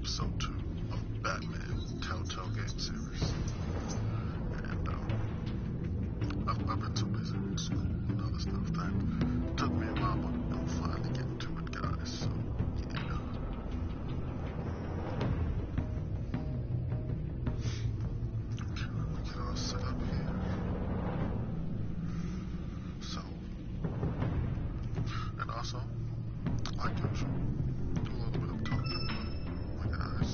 episode 2 of Batman Telltale game series. And I've been too busy with school and other stuff that took me a while, but I'm finally getting to it, guys. So, yeah. Okay, let me get all set up here. So, and also, like usual, do a little bit of talking about my guys.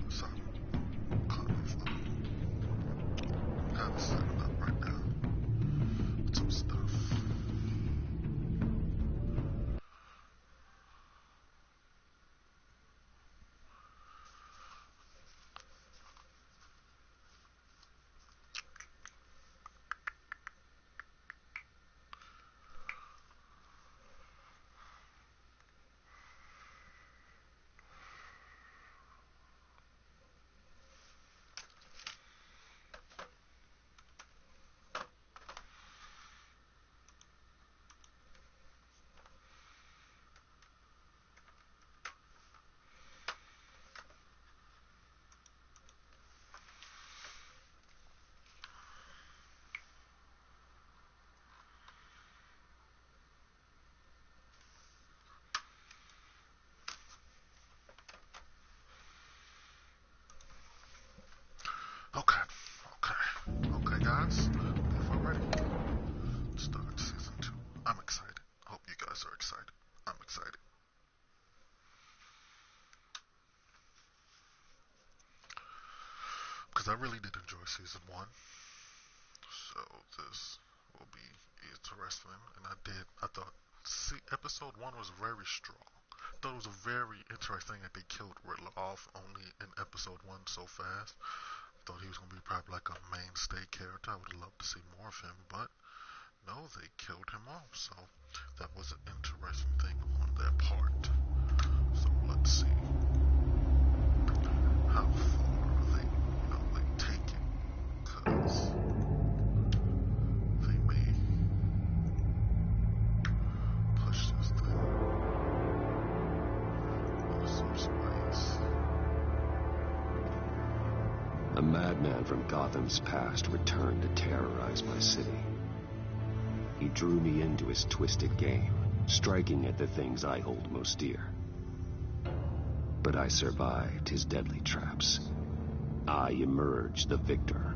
So, caught me flow. Kind of setting up right now with some stuff. Okay, guys. If we're ready, let's start season 2. I'm excited. Hope you guys are excited. I'm excited. Because I really did enjoy season 1. So this will be interesting. And I thought, episode 1 was very strong. I thought it was a very interesting that they killed Riddler off only in episode 1 so fast. Thought he was going to be probably like a mainstay character. I would have loved to see more of him, but no, they killed him off. So that was an interesting thing on their part. So let's see how far they take it, because they may push this thing into some ways. A madman from Gotham's past returned to terrorize my city. He drew me into his twisted game, striking at the things I hold most dear. But I survived his deadly traps. I emerged the victor.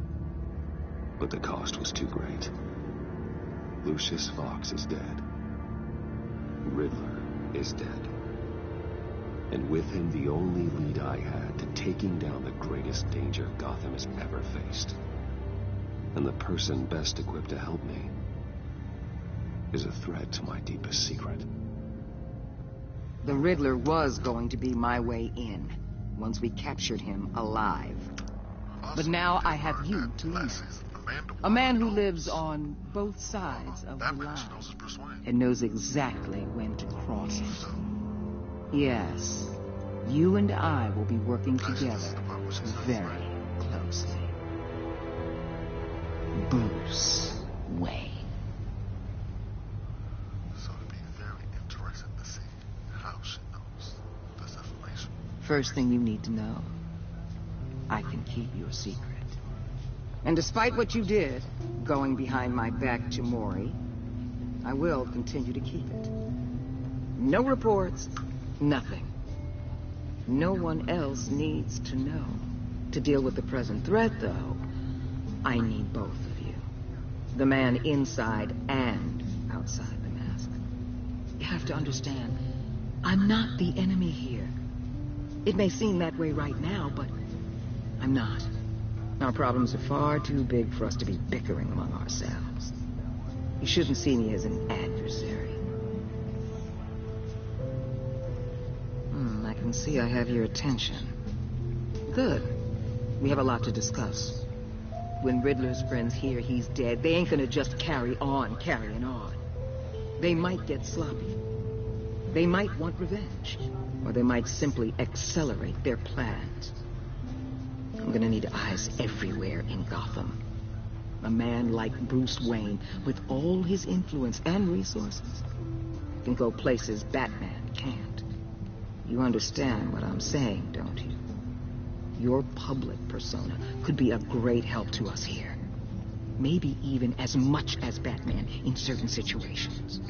But the cost was too great. Lucius Fox is dead. Riddler is dead. And with him, the only lead I had to taking down the greatest danger Gotham has ever faced. And the person best equipped to help me is a threat to my deepest secret. The Riddler was going to be my way in, once we captured him alive. But now I have you to lead. A man who lives on both sides of the line and knows exactly when to cross it. Yes, you and I will be working together very closely. Bruce Wayne. So it'll be very interesting to see how she knows this information. First thing you need to know, I can keep your secret. And despite what you did, going behind my back to Maury, I will continue to keep it. No reports. Nothing. No one else needs to know. To deal with the present threat, though, I need both of you. The man inside and outside the mask. You have to understand, I'm not the enemy here. It may seem that way right now, but I'm not. Our problems are far too big for us to be bickering among ourselves. You shouldn't see me as an adversary. I can see I have your attention. Good. We have a lot to discuss. When Riddler's friends hear he's dead, they ain't gonna just carry on carrying on. They might get sloppy. They might want revenge. Or they might simply accelerate their plans. I'm gonna need eyes everywhere in Gotham. A man like Bruce Wayne, with all his influence and resources, can go places Batman can't. You understand what I'm saying, don't you? Your public persona could be a great help to us here. Maybe even as much as Batman in certain situations.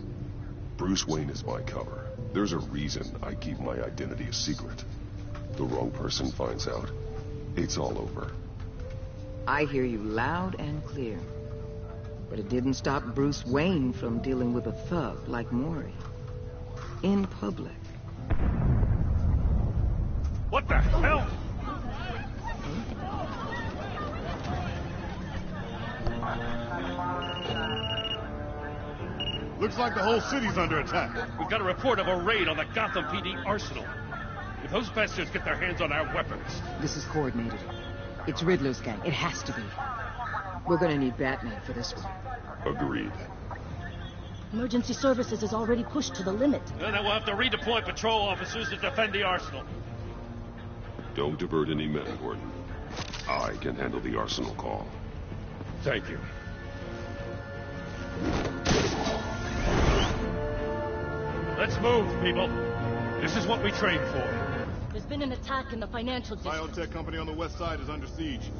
Bruce Wayne is my cover. There's a reason I keep my identity a secret. The wrong person finds out, it's all over. I hear you loud and clear. But it didn't stop Bruce Wayne from dealing with a thug like Mori. In public. What the hell? Looks like the whole city's under attack. We've got a report of a raid on the Gotham PD arsenal. If those bastards get their hands on our weapons... This is coordinated. It's Riddler's gang. It has to be. We're gonna need Batman for this one. Agreed. Emergency services is already pushed to the limit. Then we'll have to redeploy patrol officers to defend the arsenal. Don't divert any men, Gordon. I can handle the arsenal call. Thank you. Let's move, people. This is what we trained for. There's been an attack in the financial district. Biotech company on the west side is under siege.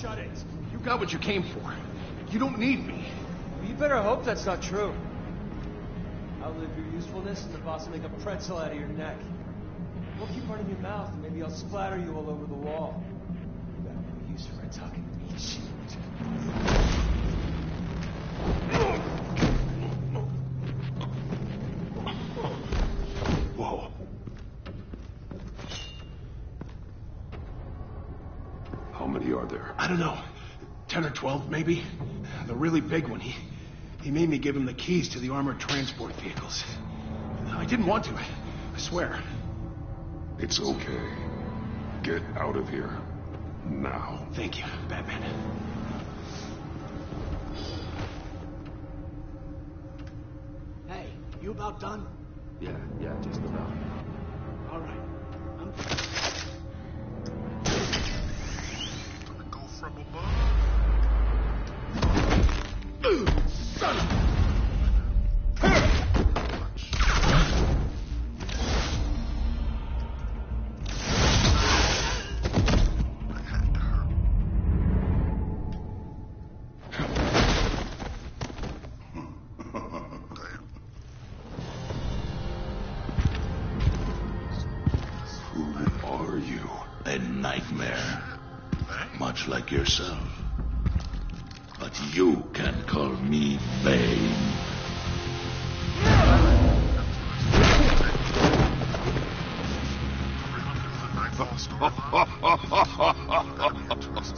Shut it. You got what you came for. You don't need me. Well, you better hope that's not true. Outlive your usefulness and the boss will make a pretzel out of your neck. Well, keep running your mouth and maybe I'll splatter you all over the wall. You got no use for a talking meat shoot. Whoa. How many are there? I don't know. 10 or 12, maybe. The really big one, he made me give him the keys to the armored transport vehicles. I didn't want to, I swear. It's okay. Get out of here. Now. Thank you, Batman. Hey, you about done? Yeah, just about. All right. Go from above. Son of A nightmare, much like yourself. But you can call me Bane.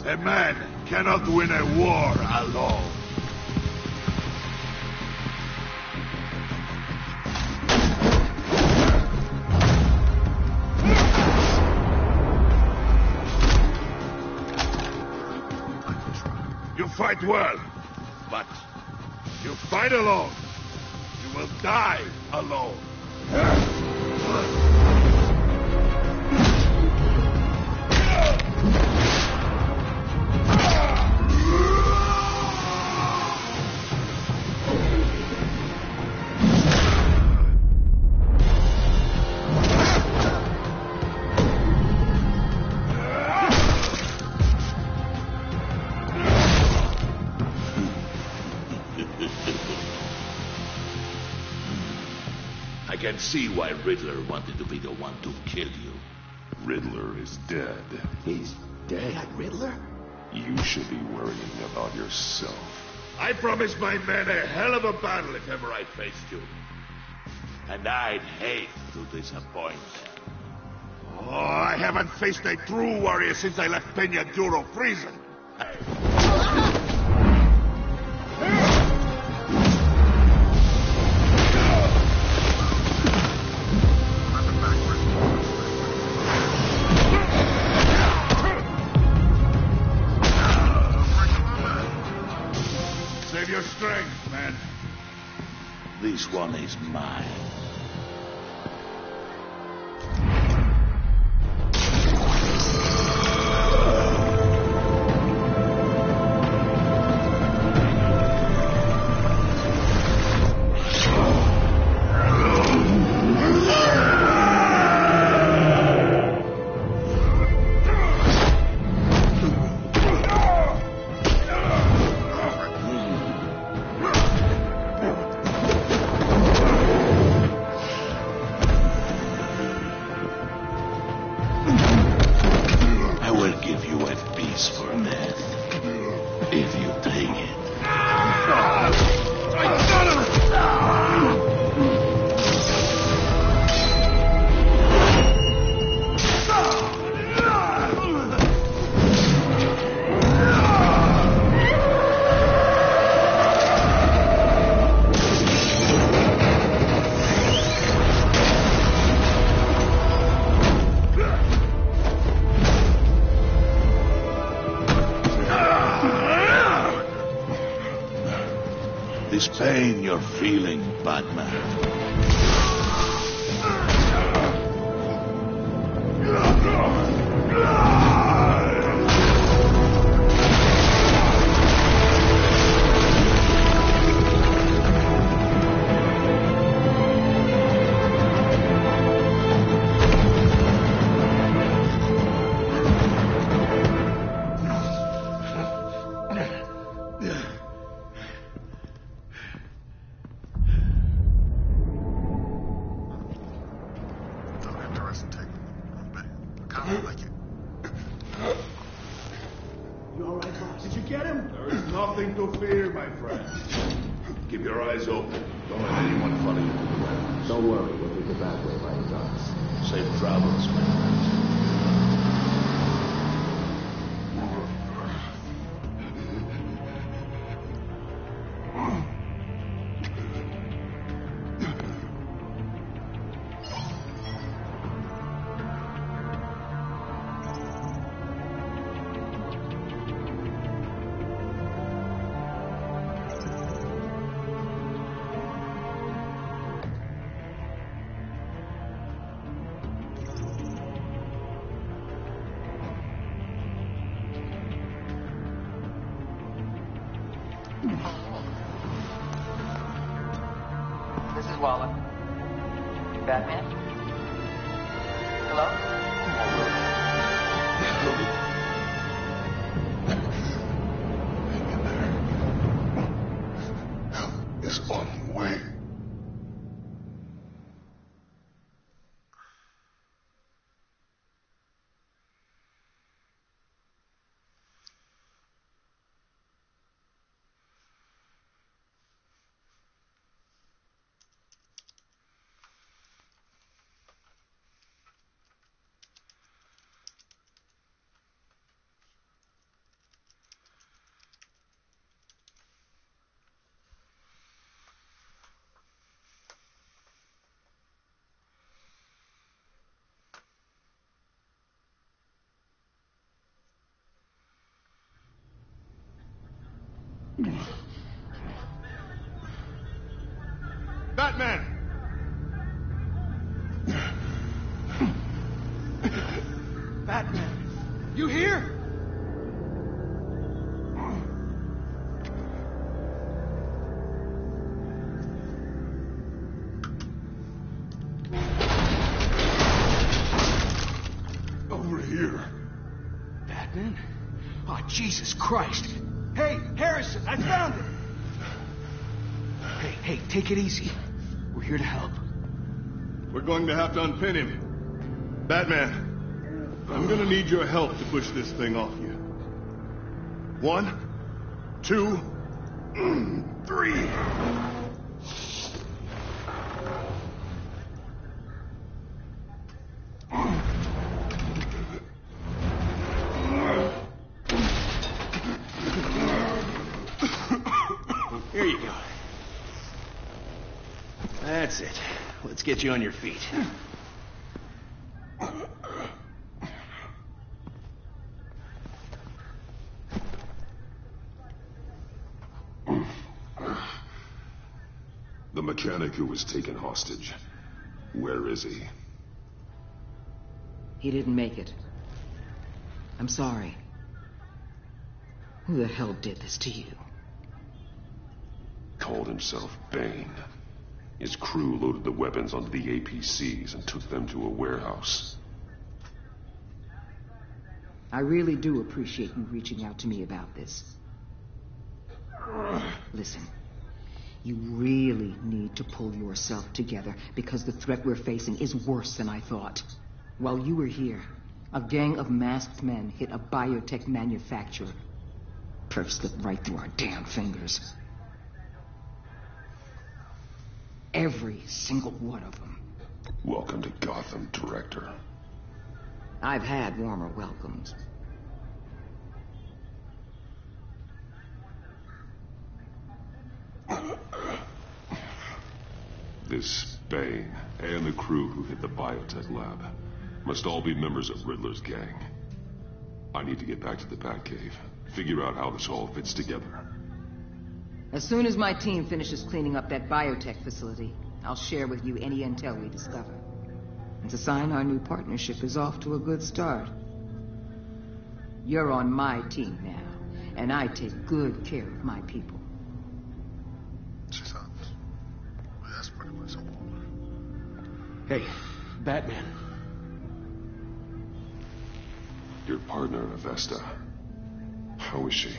A man cannot win a war alone. You fight well, but you fight alone. You will die alone. can see why Riddler wanted to be the one to kill you. Riddler is dead. He's dead? Riddler? You should be worrying about yourself. I promised my men a hell of a battle if ever I faced you. And I'd hate to disappoint them. Oh, I haven't faced a true warrior since I left Peña Duro prison. Save your strength, man. This one is mine. This pain you're feeling, Batman. Keep your eyes open. Don't let anyone follow you to the warehouse. Don't worry, we'll take the back way by the docks. Safe travels, man. This is Waller. Batman? Hello? Hang in there. Help is on the way. Batman! Batman, you here? Over here. Batman? Oh, Jesus Christ. Hey, Harrison, I found him. Hey, take it easy. We're here to help. We're going to have to unpin him. Batman, I'm gonna need your help to push this thing off you. 1, 2, 3. Here you go. That's it. Let's get you on your feet. The mechanic who was taken hostage. Where is he? He didn't make it. I'm sorry. Who the hell did this to you? Called himself Bane. His crew loaded the weapons onto the APCs and took them to a warehouse. I really do appreciate you reaching out to me about this. Listen, you really need to pull yourself together because the threat we're facing is worse than I thought. While you were here, a gang of masked men hit a biotech manufacturer. Perf slipped right through our damn fingers. Every single one of them. Welcome to Gotham, Director. I've had warmer welcomes. This Bane and the crew who hit the biotech lab must all be members of Riddler's gang. I need to get back to the Batcave, figure out how this all fits together. As soon as my team finishes cleaning up that biotech facility, I'll share with you any intel we discover. And to sign our new partnership is off to a good start. You're on my team now, and I take good care of my people. She sounds... That's pretty much all. Hey, Batman. Your partner, Avesta. How is she?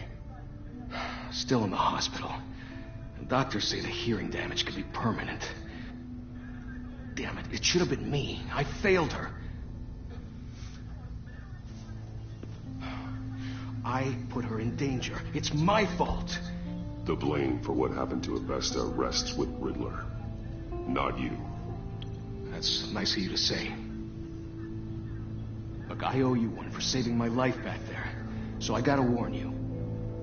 Still in the hospital. The doctors say the hearing damage could be permanent. Damn it, it should have been me. I failed her. I put her in danger. It's my fault. The blame for what happened to Avesta rests with Riddler, not you. That's nice of you to say. Look, I owe you one for saving my life back there. So I gotta warn you.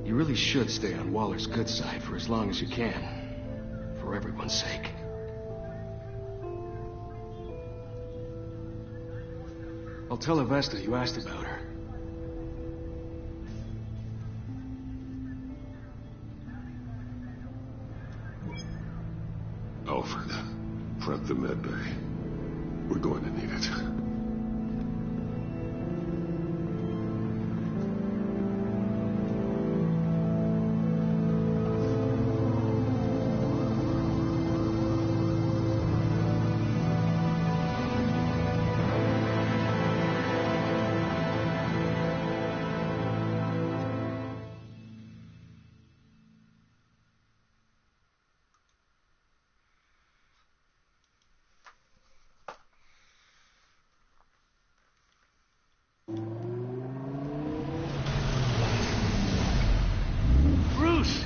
You really should stay on Waller's good side for as long as you can. For everyone's sake. I'll tell Avesta you asked about her. Alfred, prep the med bay. We're going to need it. Bruce!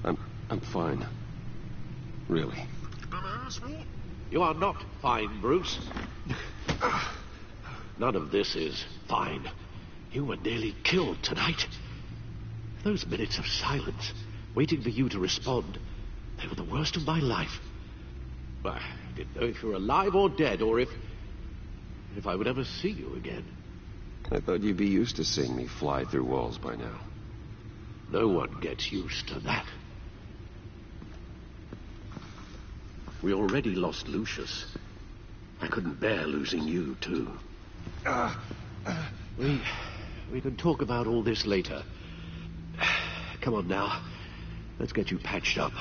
I'm fine. Really. You are not fine, Bruce. None of this is fine. You were nearly killed tonight. Those minutes of silence, waiting for you to respond, they were the worst of my life. I didn't know if you were alive or dead, or if I would ever see you again. I thought you'd be used to seeing me fly through walls by now. No one gets used to that. We already lost Lucius. I couldn't bear losing you, too. We can talk about all this later. Come on now. Let's get you patched up.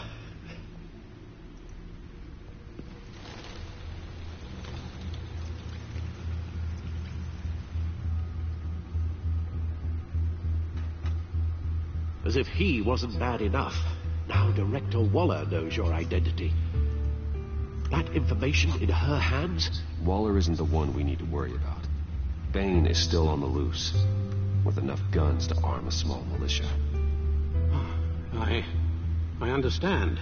As if he wasn't bad enough. Now Director Waller knows your identity. That information in her hands? Waller isn't the one we need to worry about. Bane is still on the loose, with enough guns to arm a small militia. I understand.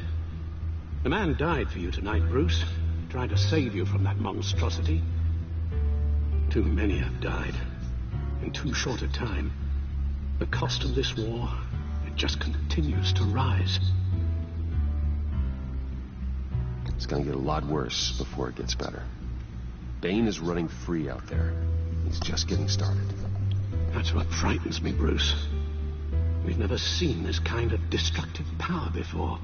The man died for you tonight, Bruce. Tried to save you from that monstrosity. Too many have died. In too short a time. The cost of this war, it just continues to rise. It's gonna get a lot worse before it gets better. Bane is running free out there. He's just getting started. That's what frightens me, Bruce. We've never seen this kind of destructive power before.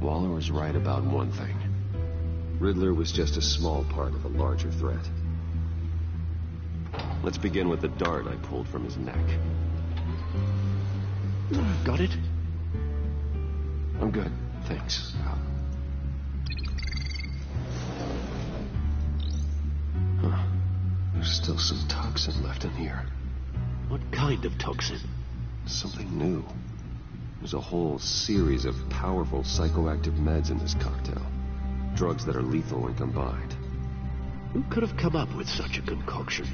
Waller was right about one thing. Riddler was just a small part of a larger threat. Let's begin with the dart I pulled from his neck. Got it? I'm good, thanks. Huh. There's still some toxin left in here. What kind of toxin? Something new. There's a whole series of powerful psychoactive meds in this cocktail. Drugs that are lethal when combined. Who could have come up with such a concoction?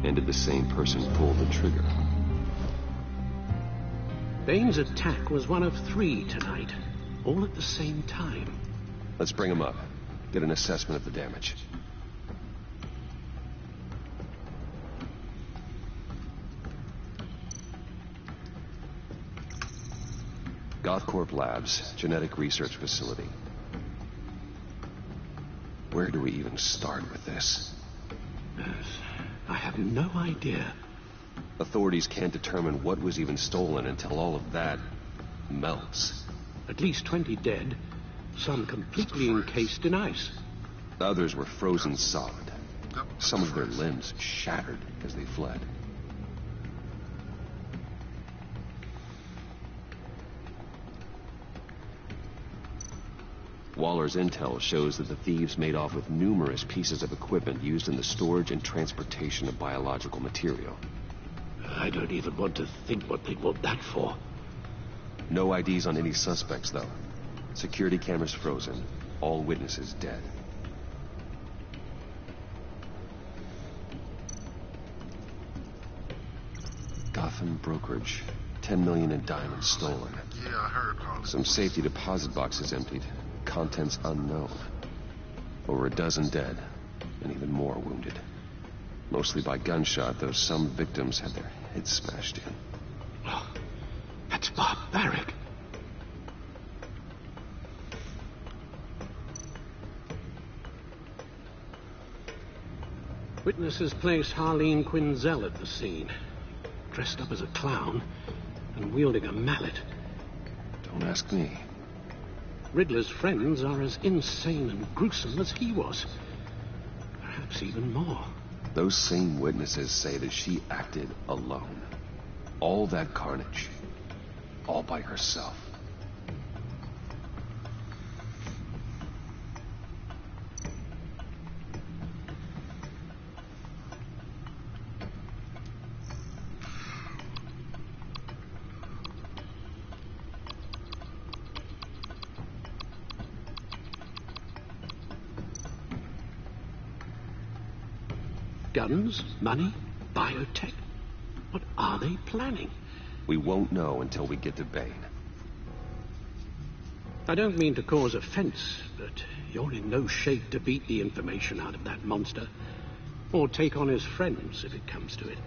And did the same person pull the trigger? Bane's attack was one of 3 tonight, all at the same time. Let's bring him up. Get an assessment of the damage. Gothcorp Labs, Genetic Research Facility. Where do we even start with this? I have no idea. Authorities can't determine what was even stolen until all of that melts. At least 20 dead, some completely encased in ice. Others were frozen solid. Some of their limbs shattered as they fled. Waller's intel shows that the thieves made off with numerous pieces of equipment used in the storage and transportation of biological material. I don't even want to think what they'd want that for. No IDs on any suspects, though. Security cameras frozen. All witnesses dead. Gotham brokerage. 10 million in diamonds stolen. Yeah, I heard all this. Some safety deposit boxes emptied. Contents unknown. Over a dozen dead, and even more wounded. Mostly by gunshot, though some victims had their heads smashed in. Oh, that's barbaric. Witnesses place Harleen Quinzel at the scene, dressed up as a clown and wielding a mallet. Don't ask me. Riddler's friends are as insane and gruesome as he was. Perhaps even more. Those same witnesses say that she acted alone. All that carnage. All by herself. Guns, money, biotech. What are they planning? We won't know until we get to Bane. I don't mean to cause offense, but you're in no shape to beat the information out of that monster, or take on his friends if it comes to it.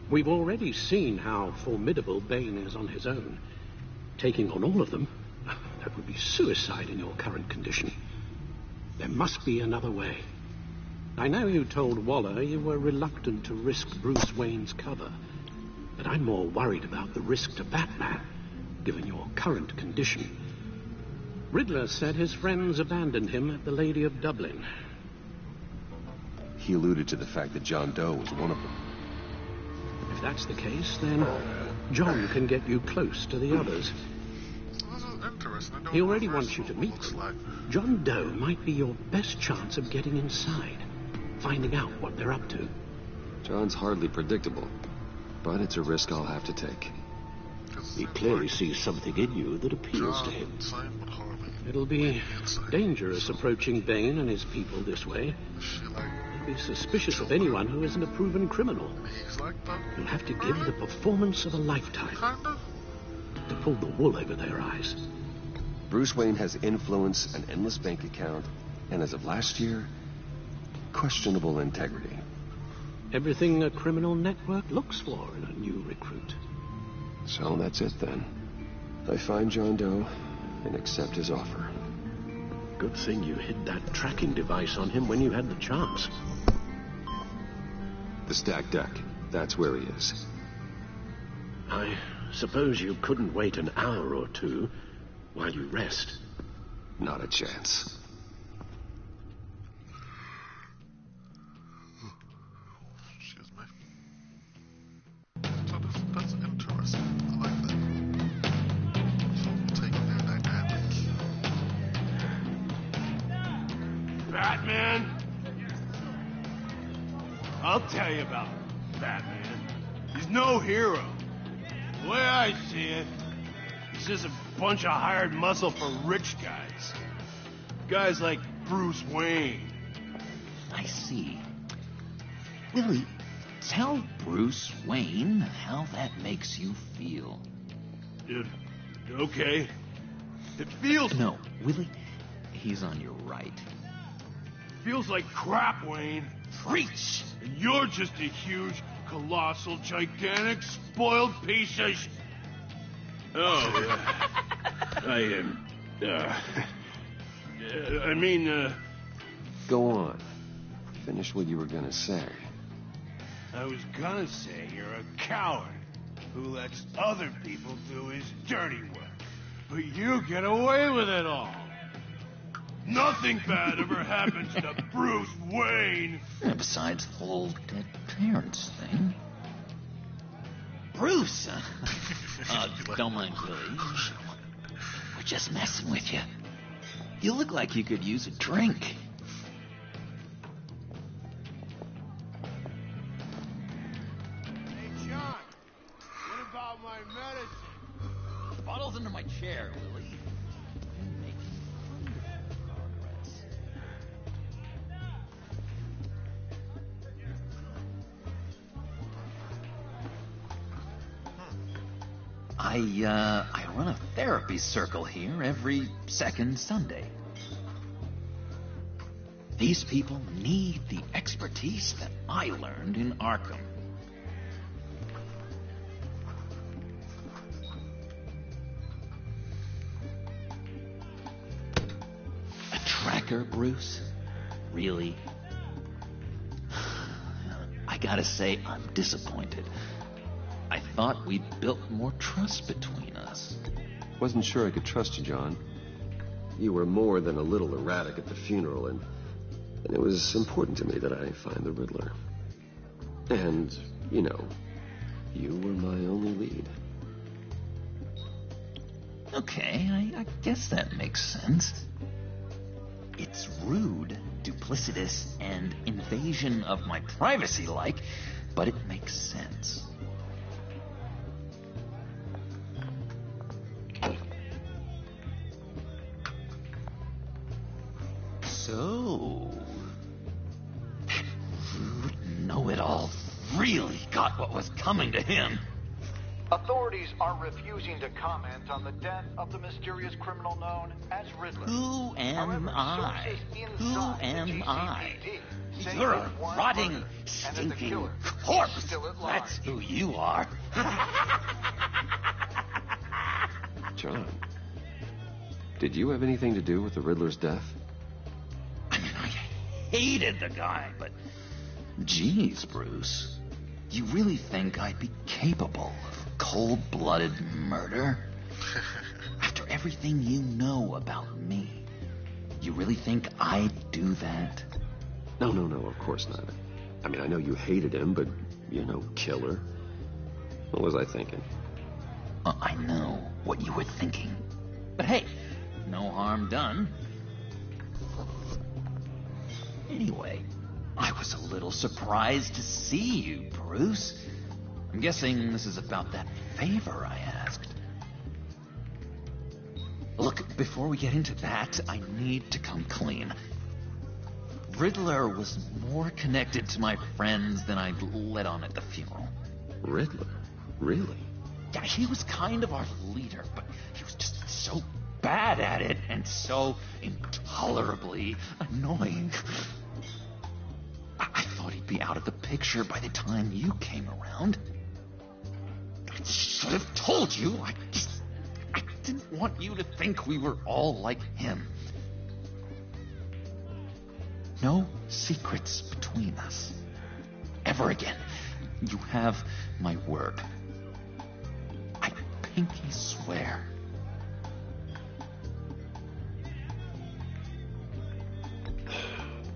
We've already seen how formidable Bane is on his own. Taking on all of them, that would be suicide in your current condition. There must be another way. I know you told Waller you were reluctant to risk Bruce Wayne's cover, but I'm more worried about the risk to Batman, given your current condition. Riddler said his friends abandoned him at the Lady of Dublin. He alluded to the fact that John Doe was one of them. If that's the case, then John can get you close to the others. He already wants you to meet them. John Doe might be your best chance of getting inside, finding out what they're up to. John's hardly predictable. but it's a risk I'll have to take. He clearly sees something in you that appeals to him. Same with Harvey. It'll be dangerous approaching Bane and his people this way. Like, He'll be suspicious of anyone who isn't a proven criminal. he's like that. You'll have to give the performance of a lifetime Kinda. to pull the wool over their eyes. Bruce Wayne has influence, an endless bank account, and as of last year, questionable integrity. Everything a criminal network looks for in a new recruit. So that's it then. I find John Doe and accept his offer. Good thing you hid that tracking device on him when you had the chance. The stacked deck, that's where he is. I suppose you couldn't wait an hour or two while you rest. Not a chance. Excuse me. So that's interesting. I like that. So we'll take their dynamic. Batman? I'll tell you about Batman. He's no hero. The way I see it, he's just a bunch of hired muscle for rich guys. Guys like Bruce Wayne. I see. Willie, tell Bruce Wayne how that makes you feel. Okay. It feels... No, Willie, he's on your right. Feels like crap, Wayne. Preach! And you're just a huge, colossal, gigantic, spoiled piece of Go on. Finish what you were gonna say. I was gonna say you're a coward who lets other people do his dirty work. But you get away with it all. Nothing bad ever happens to Bruce Wayne. And besides the whole dead parents thing. Bruce! Don't mind Willie. We're just messing with you. You look like you could use a drink. Hey, John. What about my medicine? Bottle's under my chair, Willie. You're making wonderful progress. I run a therapy circle here every second Sunday. These people need the expertise that I learned in Arkham. A tracker, Bruce? Really? I gotta say, I'm disappointed. I thought we'd built more trust between us. Wasn't sure I could trust you, John. You were more than a little erratic at the funeral, and it was important to me that I find the Riddler. And, you know, you were my only lead. Okay, I guess that makes sense. It's rude, duplicitous, and invasion of my privacy-like, but it makes sense. So, rude know-it-all really got what was coming to him. Authorities are refusing to comment on the death of the mysterious criminal known as Riddler. Who am I? Who am I? say You're a that one rotting, murder, and that the stinking killer corpse. is still at large. That's who you are. John, did you have anything to do with the Riddler's death? I mean, I hated the guy, but... Geez, Bruce. You really think I'd be capable of cold-blooded murder? After everything you know about me, you really think I'd do that? No, of course not. I mean, I know you hated him, but, you know, killer. What was I thinking? I know what you were thinking. But hey, no harm done. Anyway, I was a little surprised to see you, Bruce. I'm guessing this is about that favor I asked. Look, before we get into that, I need to come clean. Riddler was more connected to my friends than I'd let on at the funeral. Riddler? Really? Yeah, he was kind of our leader, but he was just so bad at it and so intolerably annoying. I thought he'd be out of the picture by the time you came around. I should have told you. I didn't want you to think we were all like him. No secrets between us. Ever again. You have my word. I pinky swear.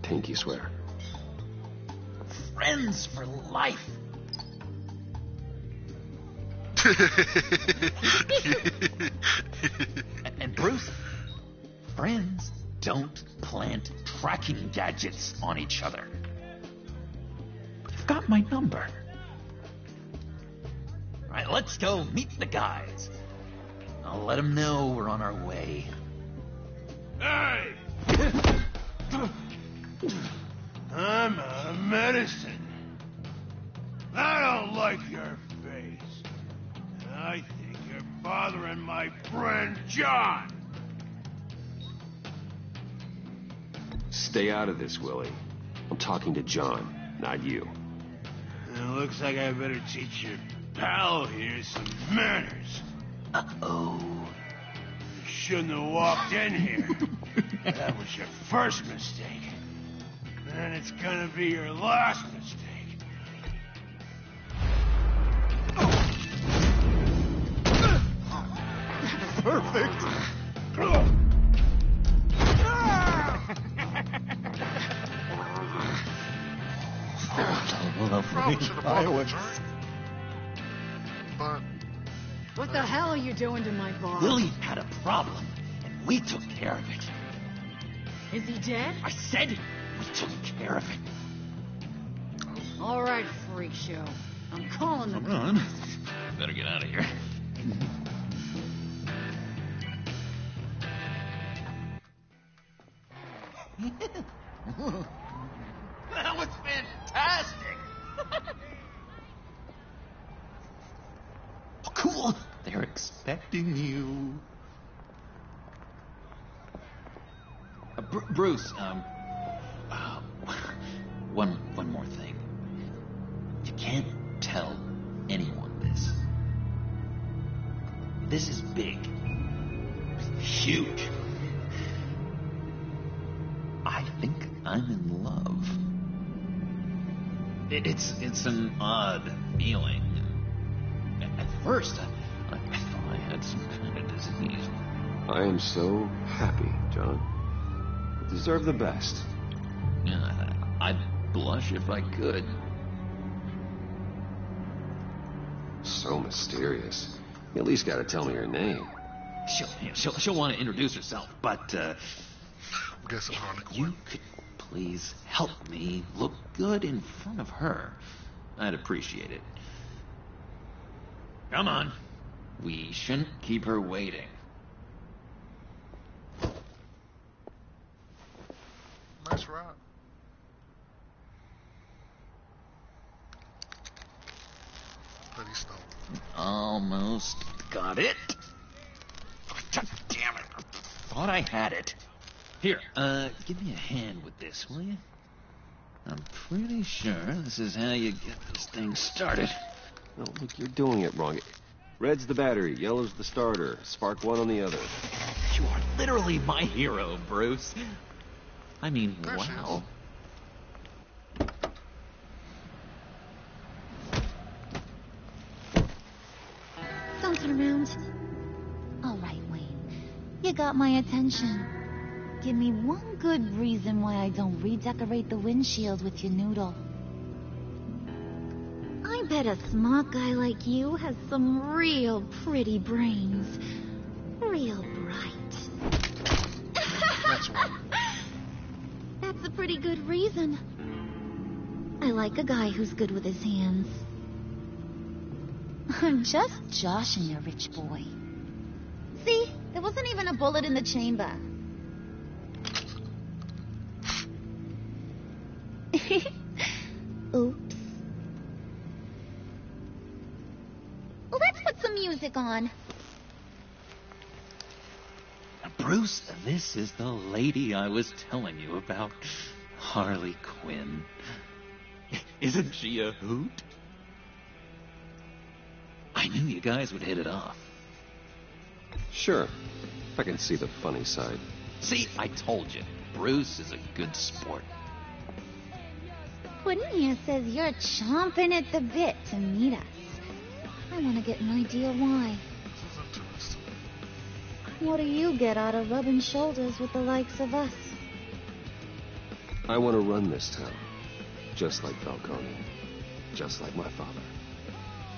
Pinky swear. Friends for life. And Bruce, friends don't plant tracking gadgets on each other. You've got my number. All right, let's go meet the guys. I'll let them know we're on our way. Hey! I'm out of medicine. I don't like your face. I think you're bothering my friend John. Stay out of this, Willie. I'm talking to John, not you. It looks like I better teach your pal here some manners. Uh-oh. You shouldn't have walked in here. That was your first mistake. And it's gonna be your last mistake. Perfect. Probably should have bought him a drink. But What the hell are you doing to my bar? Willie had a problem, and we took care of it. Is he dead? I said we took care of it. All right, freak show. I'm calling the Come on. Better get out of here. That was fantastic! Oh, cool! They're expecting you. Bruce, one more thing. You can't tell anyone this. This is big. Huge. I think I'm in love. It's an odd feeling. At first, I thought I had some kind of disease. I am so happy, John. You deserve the best. Yeah, I'd blush if I could. So mysterious. You at least gotta tell me her name. She'll want to introduce herself, but guess I'm Harley you could please help me look good in front of her. I'd appreciate it. Come on. We shouldn't keep her waiting. Nice ride. Pretty stone. Almost got it. Oh, God damn it. I thought I had it. Here, give me a hand with this, will you? I'm pretty sure this is how you get this thing started. No, look, you're doing it wrong. Red's the battery, yellow's the starter, spark one on the other. You are literally my hero, Bruce. I mean, wow. Don't turn around. All right, Wayne. You got my attention. Give me one good reason why I don't redecorate the windshield with your noodle. I bet a smart guy like you has some real pretty brains. Real bright. That's one. That's a pretty good reason. I like a guy who's good with his hands. I'm just joshing you, rich boy. See, there wasn't even a bullet in the chamber. Oops. Let's put some music on. Bruce, this is the lady I was telling you about. Harley Quinn. Isn't she a hoot? I knew you guys would hit it off. Sure. I can see the funny side. See, I told you. Bruce is a good sport. Puddin' here says you're chomping at the bit to meet us. I want to get an idea why. What do you get out of rubbing shoulders with the likes of us? I want to run this town. Just like Falcone. Just like my father.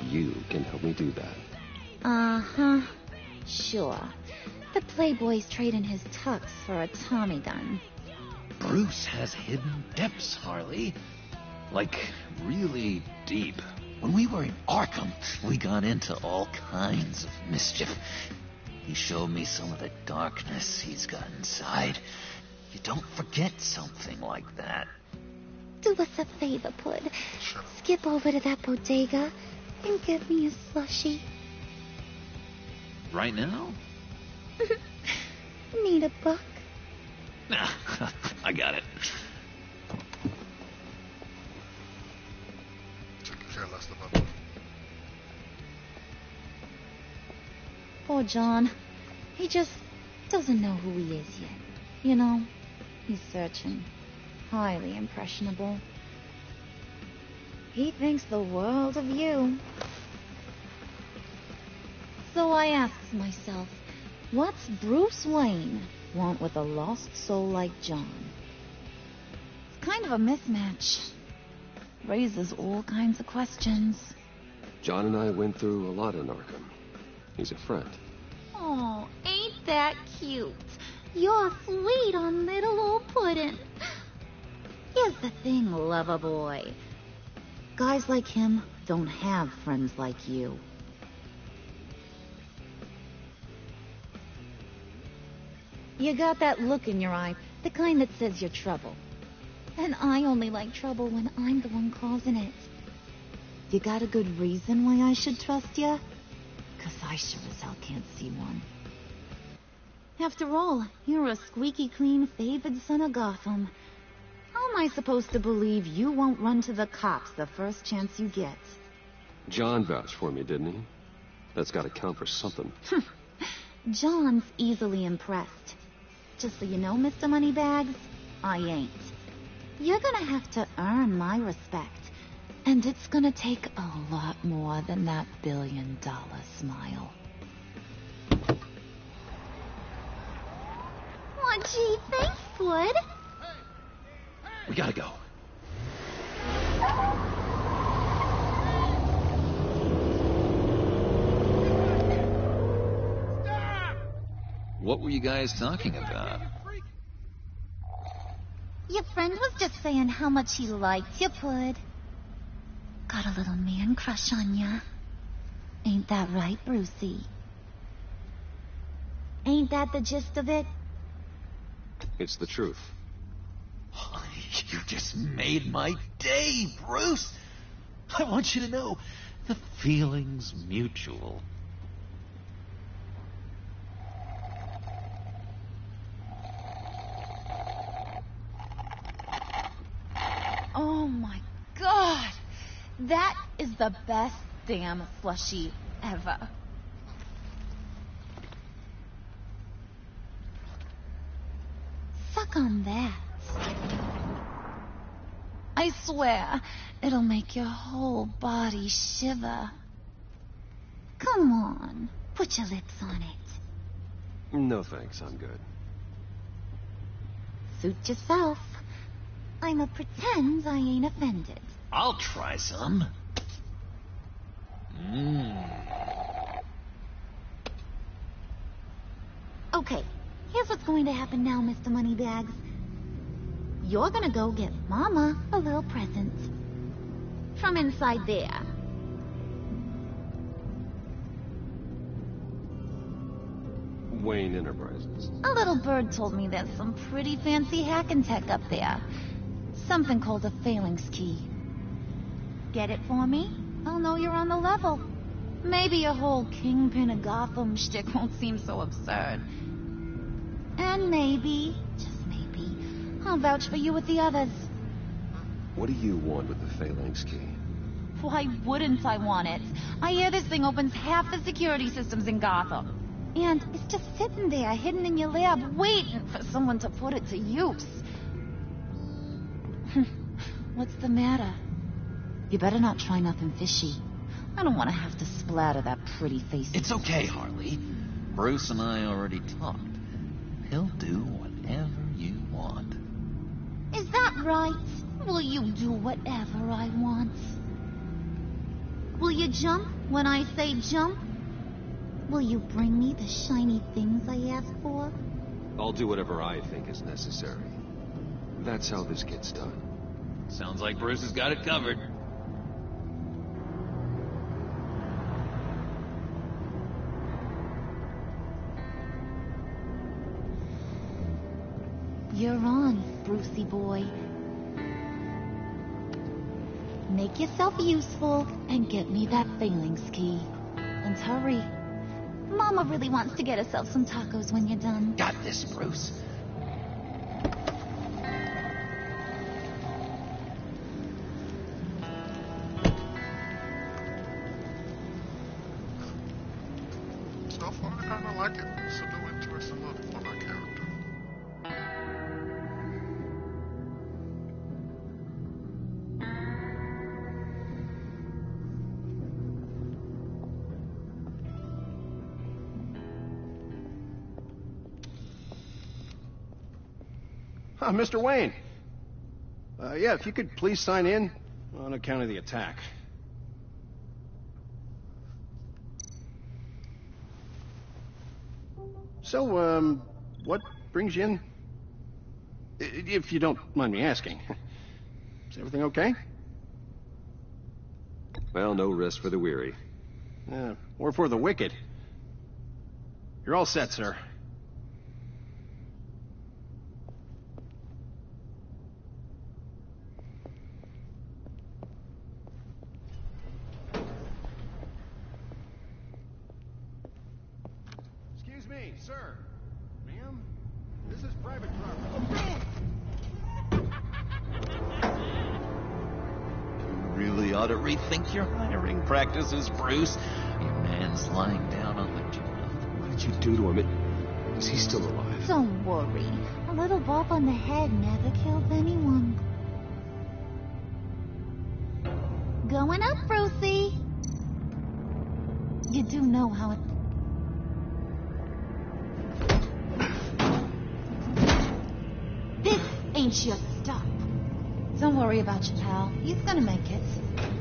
You can help me do that. Uh-huh. Sure. The playboy's trading his tux for a Tommy gun. Bruce has hidden depths, Harley. Like, really deep. When we were in Arkham, we got into all kinds of mischief. He showed me some of the darkness he's got inside. You don't forget something like that. Do us a favor, Pud. Skip over to that bodega and get me a slushie. Right now? Need a buck? Nah, I got it. Poor John. He just doesn't know who he is yet. You know, he's searching. Highly impressionable. He thinks the world of you. So I asked myself, what's Bruce Wayne want with a lost soul like John? It's kind of a mismatch. Raises all kinds of questions. John and I went through a lot in Arkham. He's a friend. Oh, ain't that cute? You're sweet on little old Puddin'. Here's the thing, lover boy. Guys like him don't have friends like you. You got that look in your eye, the kind that says you're trouble. And I only like trouble when I'm the one causing it. You got a good reason why I should trust you? 'Cause I sure as hell can't see one. After all, you're a squeaky clean favored son of Gotham. How am I supposed to believe you won't run to the cops the first chance you get? John vouched for me, didn't he? That's got to count for something. John's easily impressed. Just so you know, Mr. Moneybags, I ain't. You're gonna have to earn my respect. And it's gonna take a lot more than that billion-dollar smile. Oh, gee, thanks, Wood. We gotta go. What were you guys talking about? Your friend was just saying how much he liked you, Pud. Got a little man crush on ya. Ain't that right, Brucey? Ain't that the gist of it? It's the truth. You just made my day, Bruce. I want you to know the feeling's mutual. Oh my God! That is the best damn slushie ever. Suck on that. I swear, it'll make your whole body shiver. Come on, put your lips on it. No thanks, I'm good. Suit yourself. I'ma pretend I ain't offended. I'll try some. Okay, here's what's going to happen now, Mr. Moneybags. You're gonna go get Mama a little present. From inside there. Wayne Enterprises. A little bird told me there's some pretty fancy hacking tech up there. Something called a phalanx key. Get it for me? I'll know you're on the level. Maybe your whole Kingpin of Gotham shtick won't seem so absurd. And maybe, just maybe, I'll vouch for you with the others. What do you want with the phalanx key? Why wouldn't I want it? I hear this thing opens half the security systems in Gotham. And it's just sitting there, hidden in your lab, waiting for someone to put it to use. What's the matter? You better not try nothing fishy. I don't want to have to splatter that pretty face. It's okay, Harley. Bruce and I already talked. He'll do whatever you want. Is that right? Will you do whatever I want? Will you jump when I say jump? Will you bring me the shiny things I ask for? I'll do whatever I think is necessary. That's how this gets done. Sounds like Bruce has got it covered. You're on, Brucey boy. Make yourself useful and get me that phalanx key. And hurry. Mama really wants to get herself some tacos when you're done. Got this, Bruce. So far, I kind of like it. It's a new interesting look for my character. Mr. Wayne. Yeah, if you could please sign in on account of the attack. So, what brings you in? If you don't mind me asking. Is everything okay? Well, no rest for the weary. Or for the wicked. You're all set, sir. Excuse me, sir. Ma'am? This is private property. You really ought to rethink your hiring practices, Bruce. Your man's lying down on the job. What did you do to him? Is he still alive? Don't worry. A little bump on the head never kills anyone. Going up, Brucey. You do know how it... This ain't your stop. Don't worry about your pal. He's gonna make it.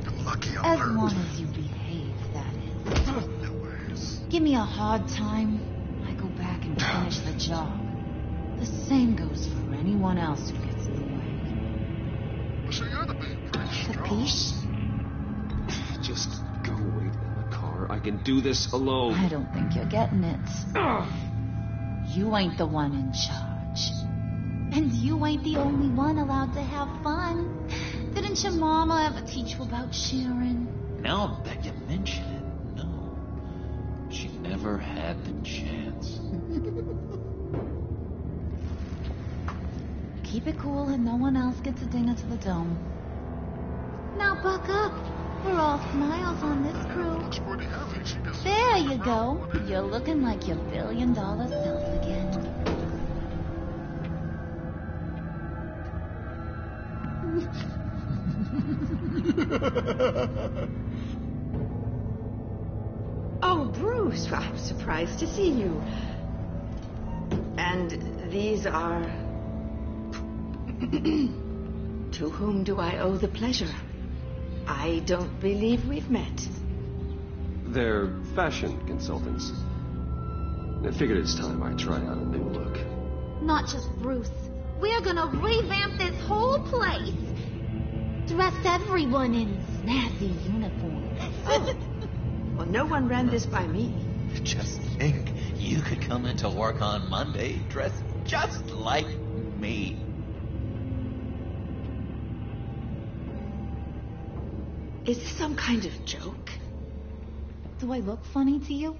You're lucky As I'm long hurt. as you behave, that is. Anyways. Give me a hard time, I go back and finish the job. The same goes for anyone else who gets in the way. So you gotta be pretty strong. Capiche? Just go wait in the car. I can do this alone. I don't think you're getting it. You ain't the one in charge. And you ain't the only one allowed to have fun. Didn't your mama ever teach you about sharing? Now that you mention it, no. She never had the chance. Keep it cool and no one else gets a dinger to the dome. Now buck up. We're all smiles on this crew. Looks pretty heavy. She just... There you go. You're looking like your billion-dollar self again. Oh, Bruce, I'm surprised to see you. And these are... To whom do I owe the pleasure? I don't believe we've met. They're fashion consultants. I figured it's time I tried out a new look. Not just Bruce. We're gonna revamp this whole place. Dress everyone in snazzy uniforms. Oh. Well, no one ran this by me. Just think, You could come into work on Monday dressed just like me. Is this some kind of joke? Do I look funny to you?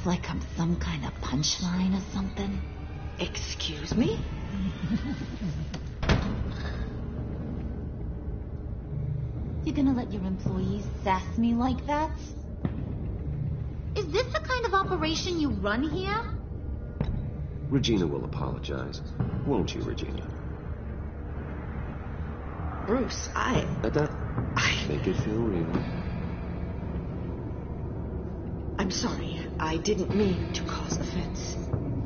Like I'm some kind of punchline or something? Excuse me? You gonna let your employees sass me like that? Is this the kind of operation you run here? Regina will apologize. Won't you, Regina? Bruce, Make it feel real. I'm sorry. I didn't mean to cause offense.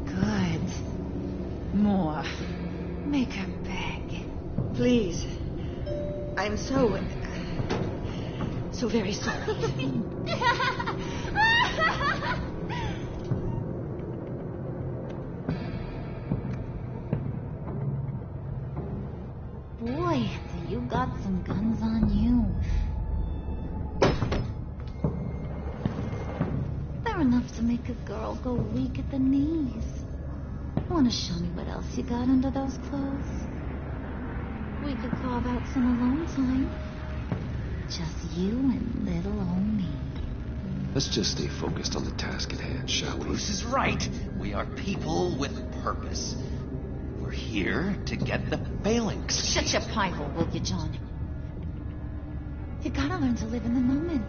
Good. More. Make her beg. Please. I'm so very sorry. Boy, do you got some guns on you. They're enough to make a girl go weak at the knees. Wanna show me what else you got under those clothes? We could carve out some alone time. Just you and little old me. Let's just stay focused on the task at hand, shall we? Bruce is right. We are people with purpose. We're here to get the phalanx. Shut your pie hole, will you, John? You gotta learn to live in the moment.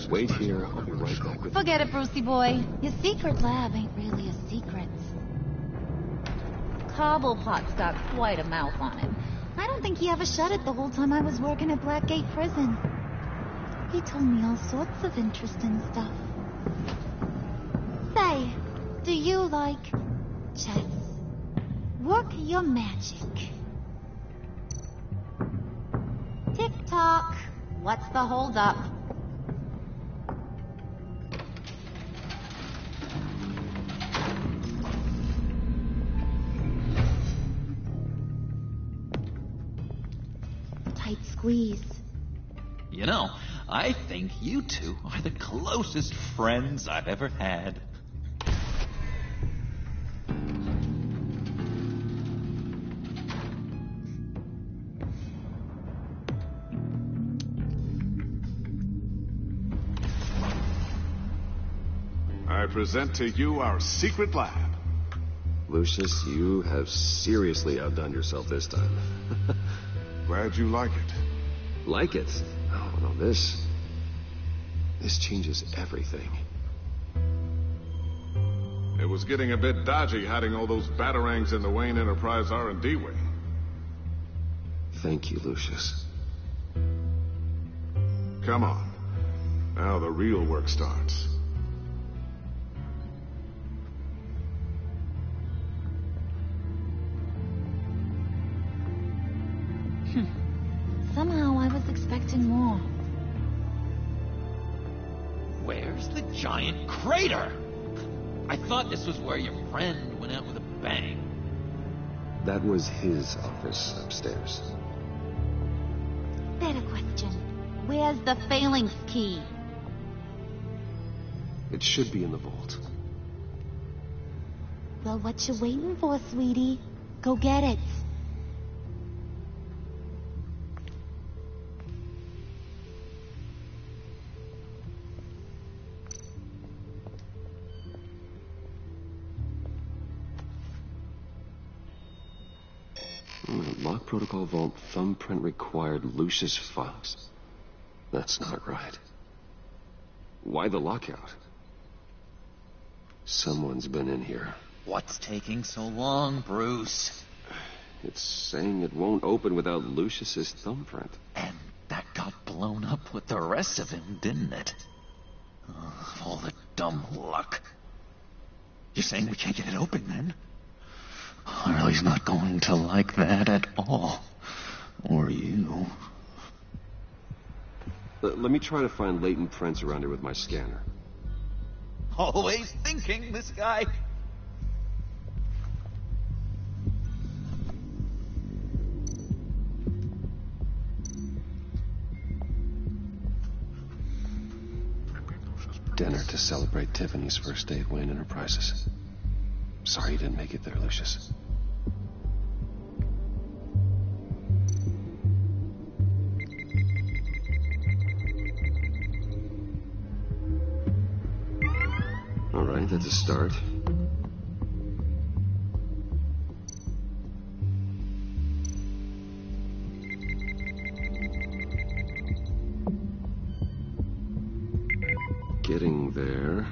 Wait here. I'll be right back with you. Forget it, Brucey boy. Your secret lab ain't really a secret. Cobblepot's got quite a mouth on him. I don't think he ever shut it the whole time I was working at Blackgate Prison. He told me all sorts of interesting stuff. Say, do you like chess? Work your magic. Tick-tock. What's the holdup? Tight squeeze. You know, I think you two are the closest friends I've ever had. I present to you our secret lab. Lucius, you have seriously outdone yourself this time. Glad you like it. Like it? Oh, no, this changes everything. It was getting a bit dodgy hiding all those batarangs in the Wayne Enterprise R&D wing. Thank you, Lucius. Come on. Now the real work starts. Somehow I was expecting more. Where's the giant crater? I thought this was where your friend went out with a bang. That was his office upstairs. Better question. Where's the phalanx key? It should be in the vault. Well, what you waiting for, sweetie? Go get it. Lock protocol vault thumbprint required Lucius Fox. That's not right. Why the lockout? Someone's been in here. What's taking so long, Bruce? It's saying it won't open without Lucius's thumbprint. And that got blown up with the rest of him, didn't it? Oh, all the dumb luck. You're saying we can't get it open, then? Oh, no, he's not going to like that at all. Or you. Let me try to find latent prints around here with my scanner. Always thinking, this guy. Dinner to celebrate Tiffany's first day at Wayne Enterprises. Sorry you didn't make it there, Lucius. All right, that's a start. Getting there.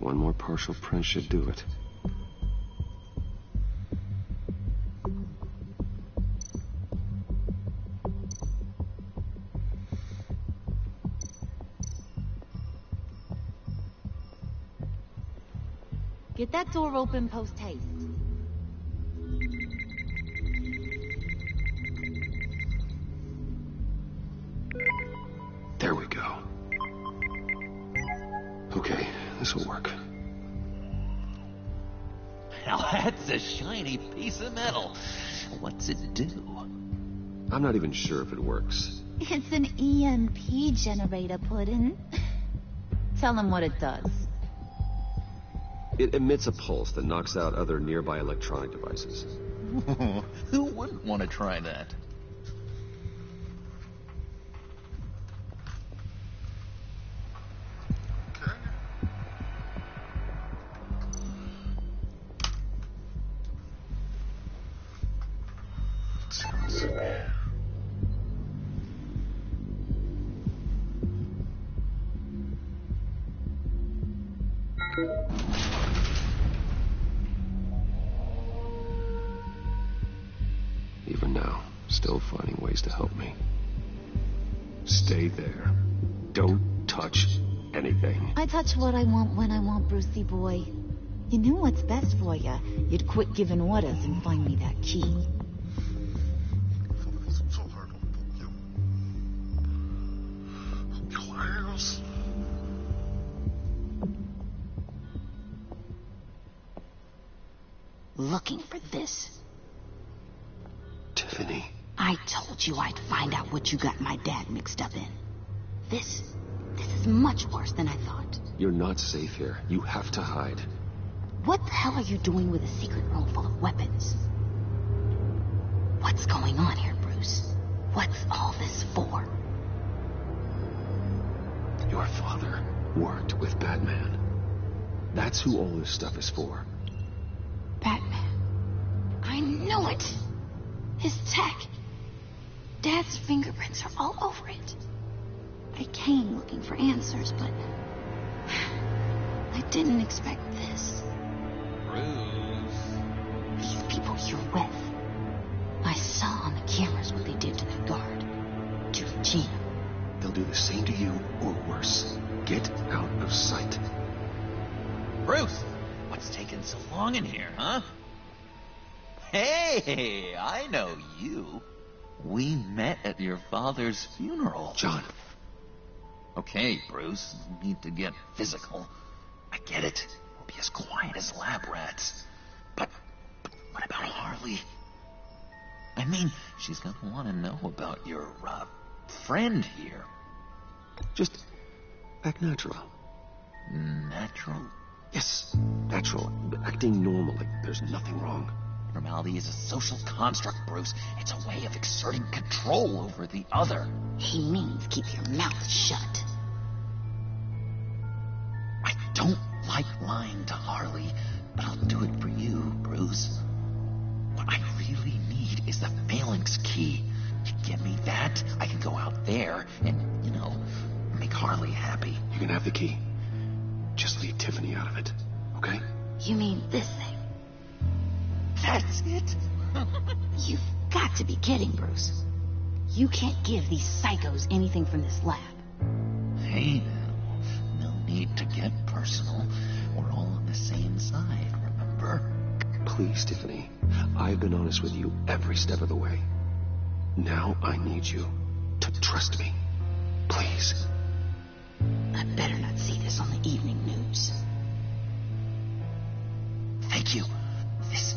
One more partial print should do it. Get that door open post-haste. There we go. Okay, this will work. Now that's a shiny piece of metal. What's it do? I'm not even sure if it works. It's an EMP generator, Puddin'. Tell him what it does. It emits a pulse that knocks out other nearby electronic devices. Who wouldn't want to try that? Even now, still finding ways to help me. Stay there. Don't touch anything. I touch what I want when I want, Brucey boy. You knew what's best for you. You'd quit giving orders and find me that key. So hard on you. Your ass. Looking for this. Tiffany. I told you I'd find out what you got my dad mixed up in. This is much worse than I thought. You're not safe here. You have to hide. What the hell are you doing with a secret room full of weapons? What's going on here, Bruce? What's all this for? Your father worked with Batman. That's who all this stuff is for. Batman. I knew it! His tech. Dad's fingerprints are all over it. I came looking for answers, but I didn't expect this. Bruce. These people you're with. I saw on the cameras what they did to that guard. To Regina. They'll do the same to you, or worse. Get out of sight. Bruce, what's taking so long in here, huh? Hey, I know you. We met at your father's funeral. John. Okay, Bruce, no need to get physical. I get it. We'll be as quiet as lab rats. But what about Harley? I mean, she's gonna want to know about your, friend here. Just act natural. Natural? Yes, natural. Acting normal, like there's nothing wrong. Normality is a social construct, Bruce. It's a way of exerting control over the other. He means keep your mouth shut. I don't like lying to Harley, but I'll do it for you, Bruce. What I really need is the phalanx key. You give me that, I can go out there and, make Harley happy. You can have the key. Just leave Tiffany out of it, okay? You mean this thing? That's it? You've got to be kidding, Bruce. You can't give these psychos anything from this lab. Hey now, no need to get personal. We're all on the same side, remember? Please, Tiffany. I've been honest with you every step of the way. Now I need you to trust me. Please. I better not see this on the evening news. Thank you. This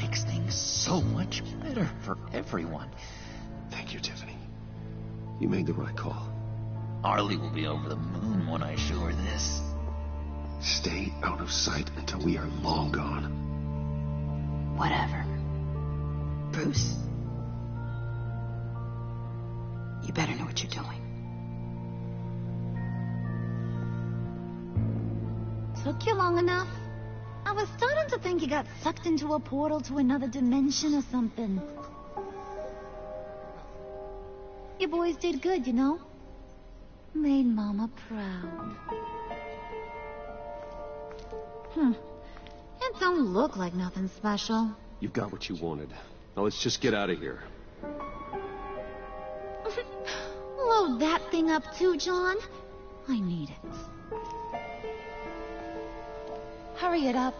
makes things so much better for everyone. Thank you, Tiffany. You made the right call. Harley will be over the moon when I show her this. Stay out of sight until we are long gone. Whatever. Bruce, you better know what you're doing. Took you long enough? I was starting to think you got sucked into a portal to another dimension or something. You boys did good, you know? Made Mama proud. It don't look like nothing special. You got what you wanted. Now let's just get out of here. Load that thing up too, John. I need it. Hurry it up.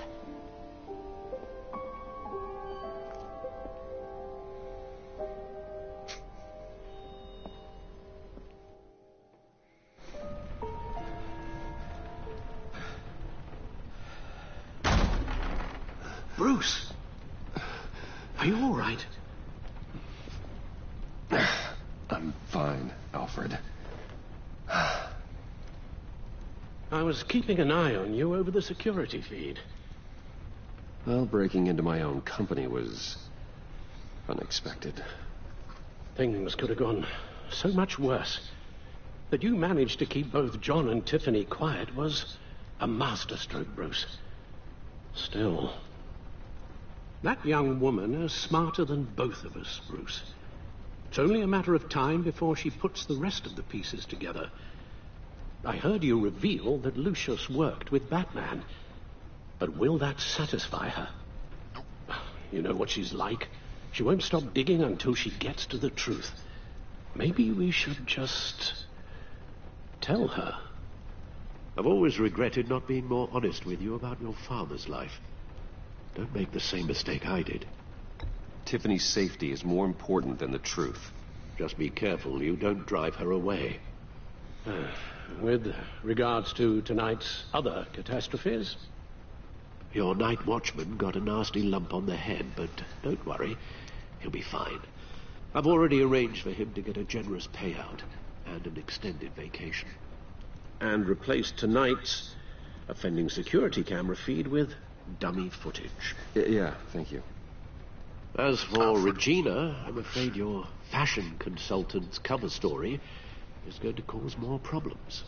Bruce, are you all right? I'm fine, Alfred. I was keeping an eye on you over the security feed. Well, breaking into my own company was unexpected. Things could have gone so much worse. That you managed to keep both John and Tiffany quiet was a masterstroke, Bruce. Still, that young woman is smarter than both of us, Bruce. It's only a matter of time before she puts the rest of the pieces together. I heard you reveal that Lucius worked with Batman. But will that satisfy her? You know what she's like. She won't stop digging until she gets to the truth. Maybe we should just tell her. I've always regretted not being more honest with you about your father's life. Don't make the same mistake I did. Tiffany's safety is more important than the truth. Just be careful you don't drive her away. With regards to tonight's other catastrophes? Your night watchman got a nasty lump on the head, but don't worry. He'll be fine. I've already arranged for him to get a generous payout and an extended vacation. And replaced tonight's offending security camera feed with dummy footage. Yeah, thank you. As for Regina, I'm afraid your fashion consultant's cover story is going to cause more problems.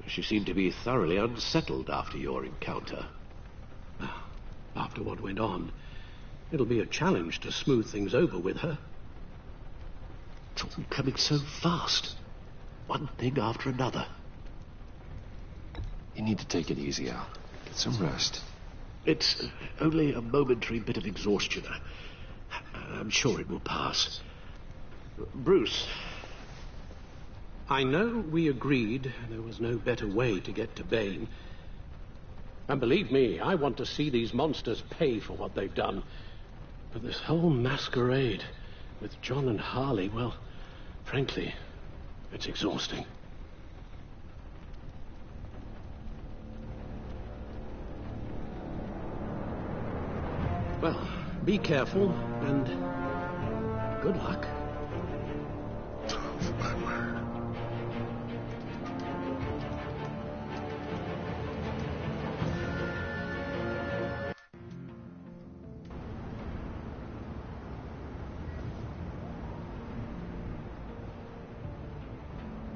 She seemed to be thoroughly unsettled after your encounter. After what went on, it'll be a challenge to smooth things over with her. It's all coming so fast. One thing after another. You need to take it easy, Al. Get some rest. It's only a momentary bit of exhaustion. I'm sure it will pass. Bruce. I know we agreed there was no better way to get to Bane. And believe me, I want to see these monsters pay for what they've done. But this whole masquerade with John and Harley, well, frankly, it's exhausting. Well, be careful, and good luck.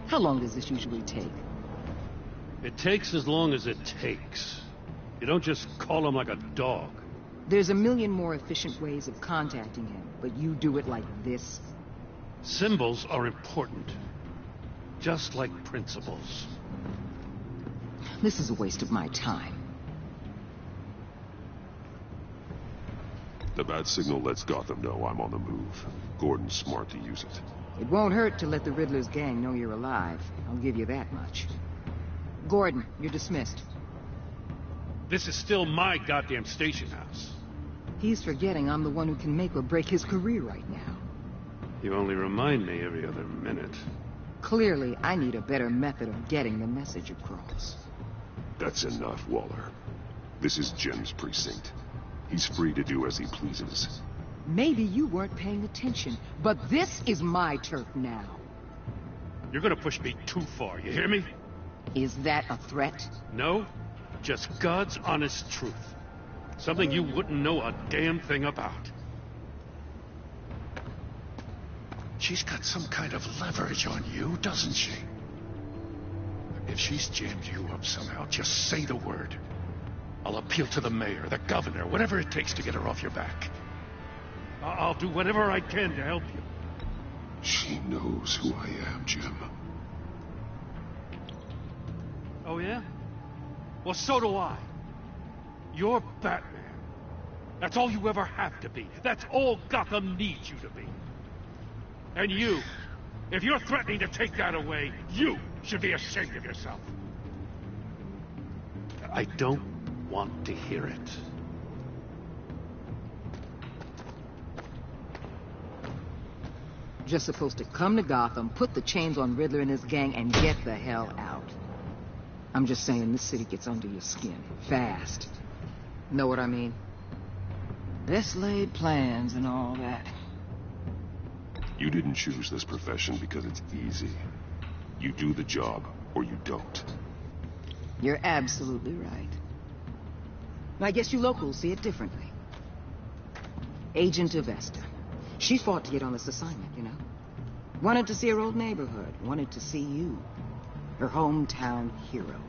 How long does this usually take? It takes as long as it takes. You don't just call him like a dog. There's a million more efficient ways of contacting him, but you do it like this? Symbols are important. Just like principles. This is a waste of my time. The bat signal lets Gotham know I'm on the move. Gordon's smart to use it. It won't hurt to let the Riddler's gang know you're alive. I'll give you that much. Gordon, you're dismissed. This is still my goddamn station house. He's forgetting I'm the one who can make or break his career right now. You only remind me every other minute. Clearly, I need a better method of getting the message across. That's enough, Waller. This is Jim's precinct. He's free to do as he pleases. Maybe you weren't paying attention, but this is my turf now. You're gonna push me too far, you hear me? Is that a threat? No, just God's honest truth. Something you wouldn't know a damn thing about. She's got some kind of leverage on you, doesn't she? If she's jammed you up somehow, just say the word. I'll appeal to the mayor, the governor, whatever it takes to get her off your back. I'll do whatever I can to help you. She knows who I am, Jim. Oh, yeah? Well, so do I. You're Batman. That's all you ever have to be. That's all Gotham needs you to be. And you, if you're threatening to take that away, you should be ashamed of yourself. I don't want to hear it. Just supposed to come to Gotham, put the chains on Riddler and his gang, and get the hell out. I'm just saying this city gets under your skin. Fast. Know what I mean? Best laid plans and all that. You didn't choose this profession because it's easy. You do the job, or you don't. You're absolutely right. I guess you locals see it differently. Agent Avesta. She fought to get on this assignment, you know? Wanted to see her old neighborhood. Wanted to see you. Her hometown hero.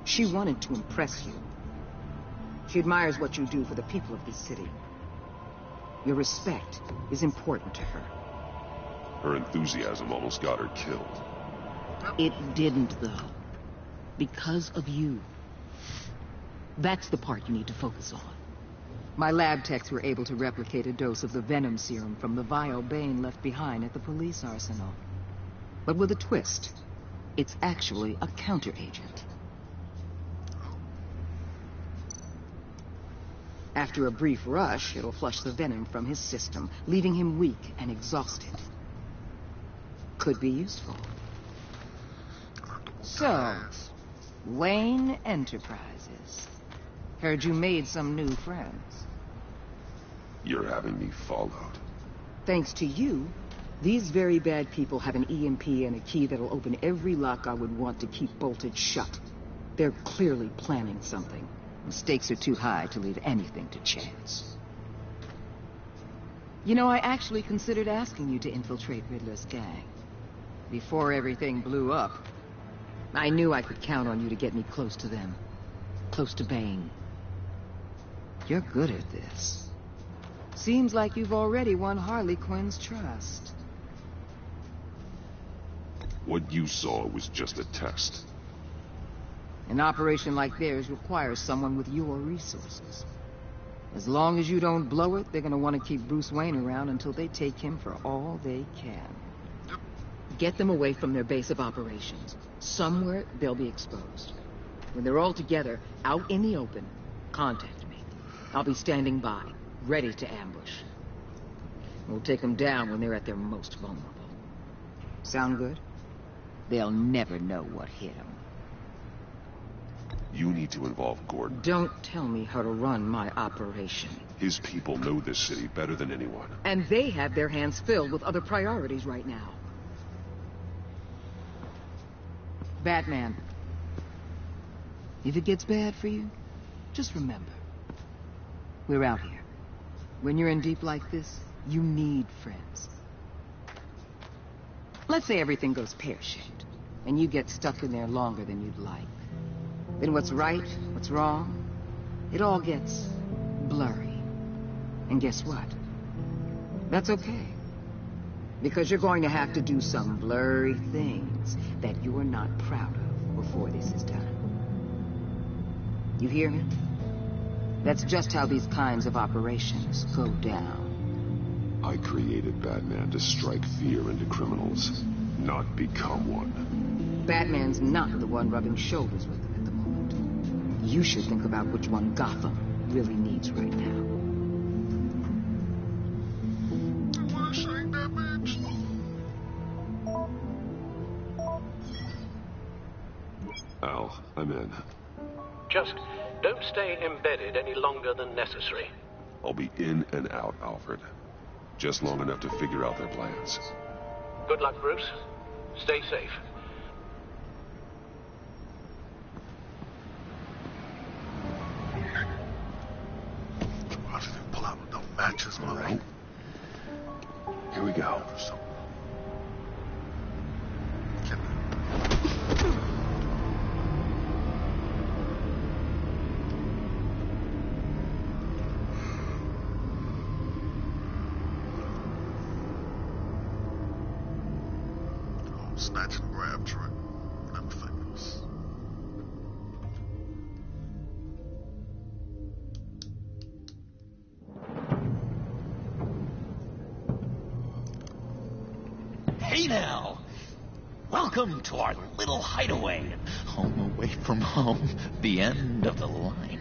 She wanted to impress you. She admires what you do for the people of this city. Your respect is important to her. Her enthusiasm almost got her killed. It didn't, though. Because of you. That's the part you need to focus on. My lab techs were able to replicate a dose of the venom serum from the vial Bane left behind at the police arsenal. But with a twist. It's actually a counter-agent. After a brief rush, it'll flush the venom from his system, leaving him weak and exhausted. Could be useful. So, Wayne Enterprises. Heard you made some new friends. You're having me followed. Thanks to you, these very bad people have an EMP and a key that'll open every lock I would want to keep bolted shut. They're clearly planning something. The stakes are too high to leave anything to chance. You know, I actually considered asking you to infiltrate Riddler's gang. Before everything blew up, I knew I could count on you to get me close to them. Close to Bane. You're good at this. Seems like you've already won Harley Quinn's trust. What you saw was just a test. An operation like theirs requires someone with your resources. As long as you don't blow it, they're gonna want to keep Bruce Wayne around until they take him for all they can. Get them away from their base of operations. Somewhere they'll be exposed. When they're all together, out in the open, contact me. I'll be standing by, ready to ambush. We'll take them down when they're at their most vulnerable. Sound good? They'll never know what hit them. You need to involve Gordon. Don't tell me how to run my operation. His people know this city better than anyone. And they have their hands filled with other priorities right now. Batman. If it gets bad for you, just remember. We're out here. When you're in deep like this, you need friends. Let's say everything goes pear-shaped, and you get stuck in there longer than you'd like. Then what's right, what's wrong, it all gets blurry. And guess what? That's okay. Because you're going to have to do some blurry things that you're not proud of before this is done. You hear me? That's just how these kinds of operations go down. I created Batman to strike fear into criminals, not become one. Batman's not the one rubbing shoulders with him at the moment. You should think about which one Gotham really needs right now. I want to shake that bitch. Al, I'm in. Just don't stay embedded any longer than necessary. I'll be in and out, Alfred. Just long enough to figure out their plans. Good luck, Bruce. Stay safe. Why did they pull out no matches, All right. Here we go. Snatch and grab trick. Everything else. Hey now! Welcome to our little hideaway. Home away from home. The end of the line.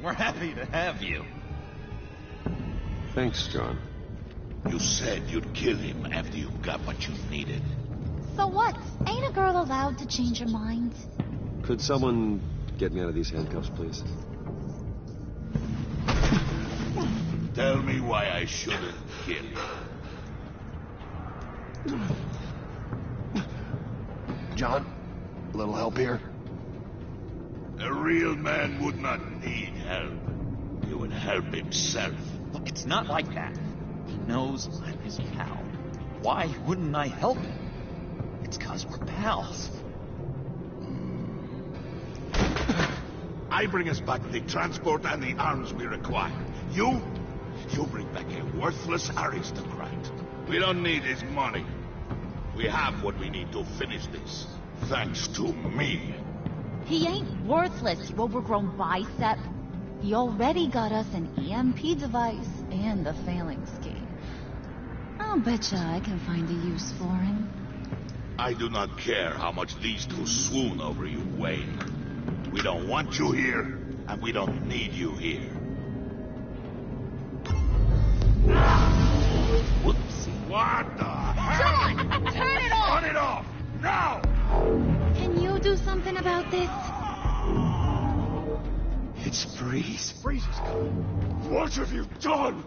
We're happy to have you. Thanks, John. You said you'd kill him after you got what you needed. So what? Ain't a girl allowed to change her mind? Could someone get me out of these handcuffs, please? Tell me why I shouldn't kill you. John, a little help here? A real man would not need help. He would help himself. Look, it's not like that. He knows I'm his pal. Why wouldn't I help him? It's 'cause we're pals. I bring us back the transport and the arms we require. You bring back a worthless aristocrat. We don't need his money. We have what we need to finish this. Thanks to me. He ain't worthless, you overgrown bicep. He already got us an EMP device and the phalanx key. I'll betcha I can find a use for him. I do not care how much these two swoon over you, Wayne. We don't want you here, and we don't need you here. Whoopsie. What the hell? John, turn it off! Turn it off! Now! Can you do something about this? It's Freeze. Freeze is coming. What have you done?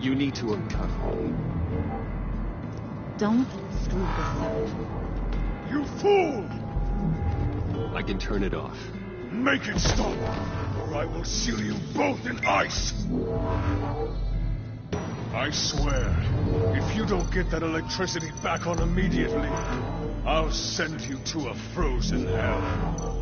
You need to uncuff me. Don't screw this up. You fool! I can turn it off. Make it stop, or I will seal you both in ice! I swear, if you don't get that electricity back on immediately, I'll send you to a frozen hell.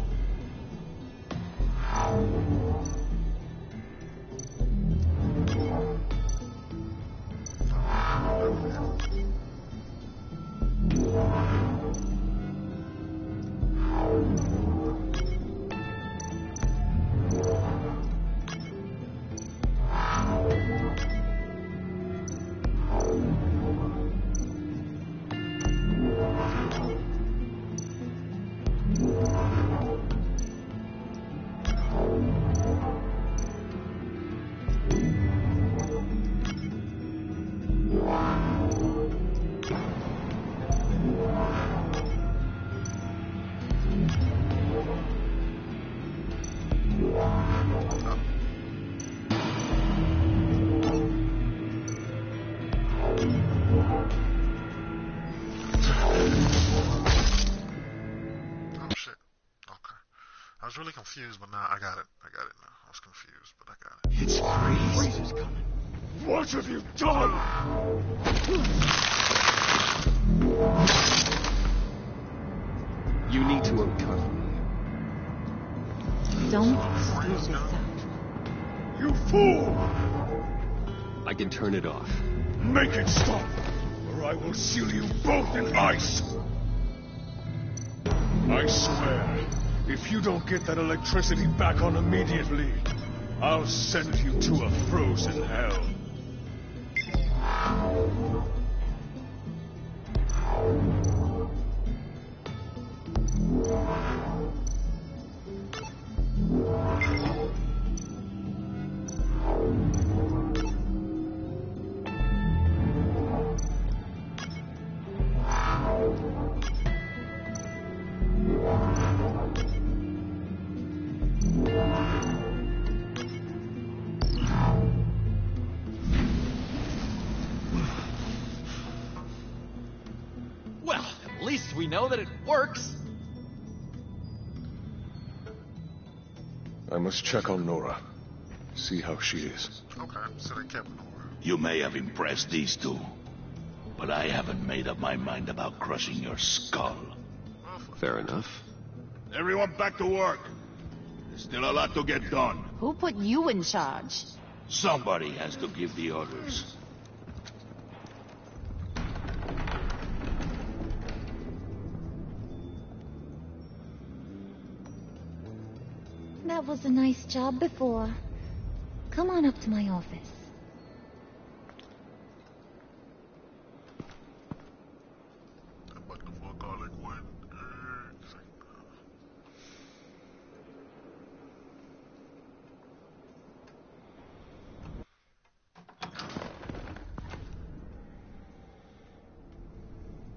I was really confused, but now I got it. I got it now. I was confused, but I got it. It's Freeze is coming. What have you done? You need to uncuff me. Don't screw this up. You fool! I can turn it off. Make it stop, or I will seal you both in ice! I swear, if you don't get that electricity back on immediately, I'll send you to a frozen hell. Well, at least we know that it works. I must check on Nora. See how she is. Okay, so they kept Nora. You may have impressed these two, but I haven't made up my mind about crushing your skull. Fair enough. Everyone back to work. There's still a lot to get done. Who put you in charge? Somebody has to give the orders. That was a nice job before. Come on up to my office.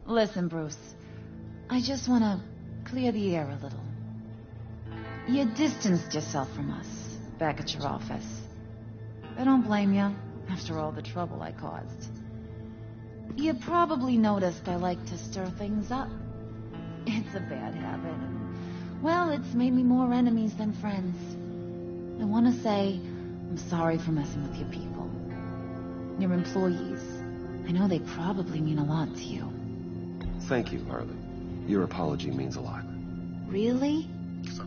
Listen, Bruce. I just want to clear the air a little. You distanced yourself from us back at your office. I don't blame you, after all the trouble I caused. You probably noticed I like to stir things up. It's a bad habit, and, well, it's made me more enemies than friends. I want to say I'm sorry for messing with your people. Your employees. I know they probably mean a lot to you. Thank you, Harley. Your apology means a lot. Really?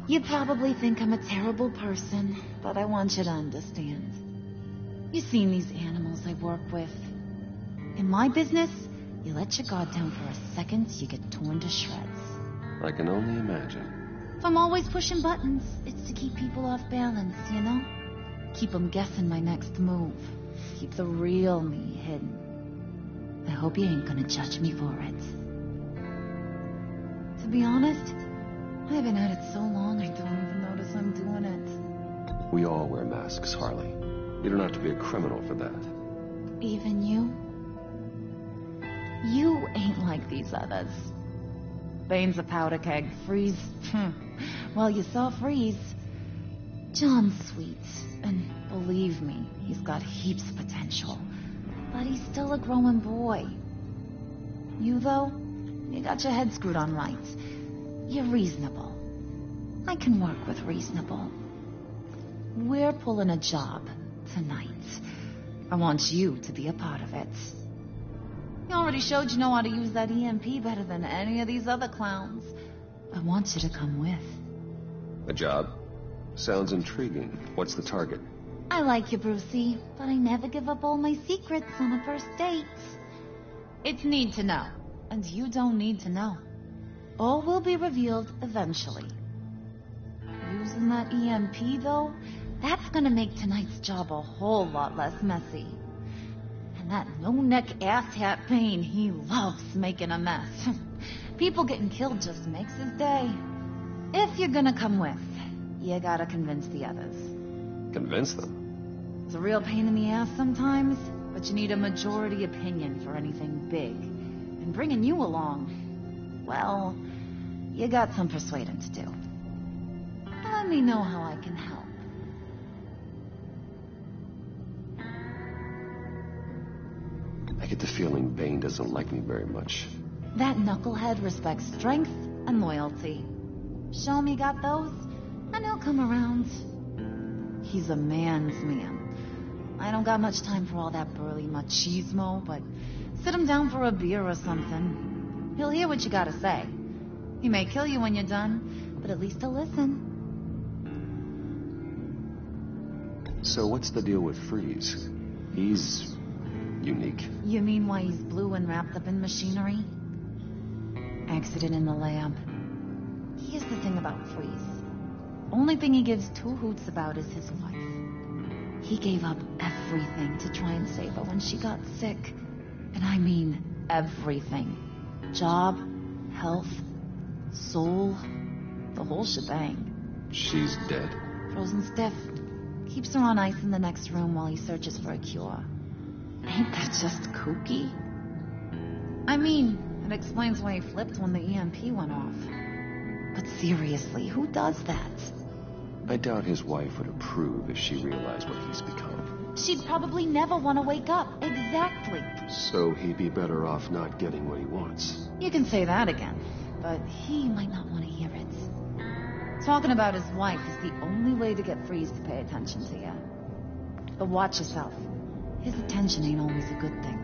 You probably think I'm a terrible person, but I want you to understand. You've seen these animals I work with. In my business, you let your guard down for a second, you get torn to shreds. I can only imagine. If I'm always pushing buttons, it's to keep people off balance, you know? Keep them guessing my next move. Keep the real me hidden. I hope you ain't gonna judge me for it. To be honest, I've been at it so long I don't even notice I'm doing it. We all wear masks, Harley. You don't have to be a criminal for that. Even you? You ain't like these others. Bane's a powder keg. Freeze. Well, you saw Freeze. John's sweet. And believe me, he's got heaps of potential. But he's still a growing boy. You, though, you got your head screwed on right. You're reasonable. I can work with reasonable. We're pulling a job tonight. I want you to be a part of it. You already showed you know how to use that EMP better than any of these other clowns. I want you to come with. A job? Sounds intriguing. What's the target? I like you, Brucey, but I never give up all my secrets on a first date. It's need to know, and you don't need to know. All will be revealed eventually. Using that EMP, though, that's gonna make tonight's job a whole lot less messy. And that no-neck asshat Bane, he loves making a mess. People getting killed just makes his day. If you're gonna come with, you gotta convince the others. Convince them? It's a real pain in the ass sometimes, but you need a majority opinion for anything big. And bringing you along, well, you got some persuading to do. Let me know how I can help. I get the feeling Bane doesn't like me very much. That knucklehead respects strength and loyalty. Show me got those, and he'll come around. He's a man's man. I don't got much time for all that burly machismo, but sit him down for a beer or something. He'll hear what you gotta say. He may kill you when you're done, but at least he'll listen. So what's the deal with Freeze? He's unique. You mean why he's blue and wrapped up in machinery? Accident in the lab. Here's the thing about Freeze. Only thing he gives two hoots about is his wife. He gave up everything to try and save her when she got sick. And I mean everything. Job, health, soul, the whole shebang. She's dead? Frozen stiff. Keeps her on ice in the next room while he searches for a cure. Ain't that just kooky? I mean, it explains why he flipped when the EMP went off. But seriously, who does that? I doubt his wife would approve if she realized what he's become. She'd probably never want to wake up. Exactly. So he'd be better off not getting what he wants. You can say that again, but he might not want to hear it. Talking about his wife is the only way to get Freeze to pay attention to you. But watch yourself. His attention ain't always a good thing.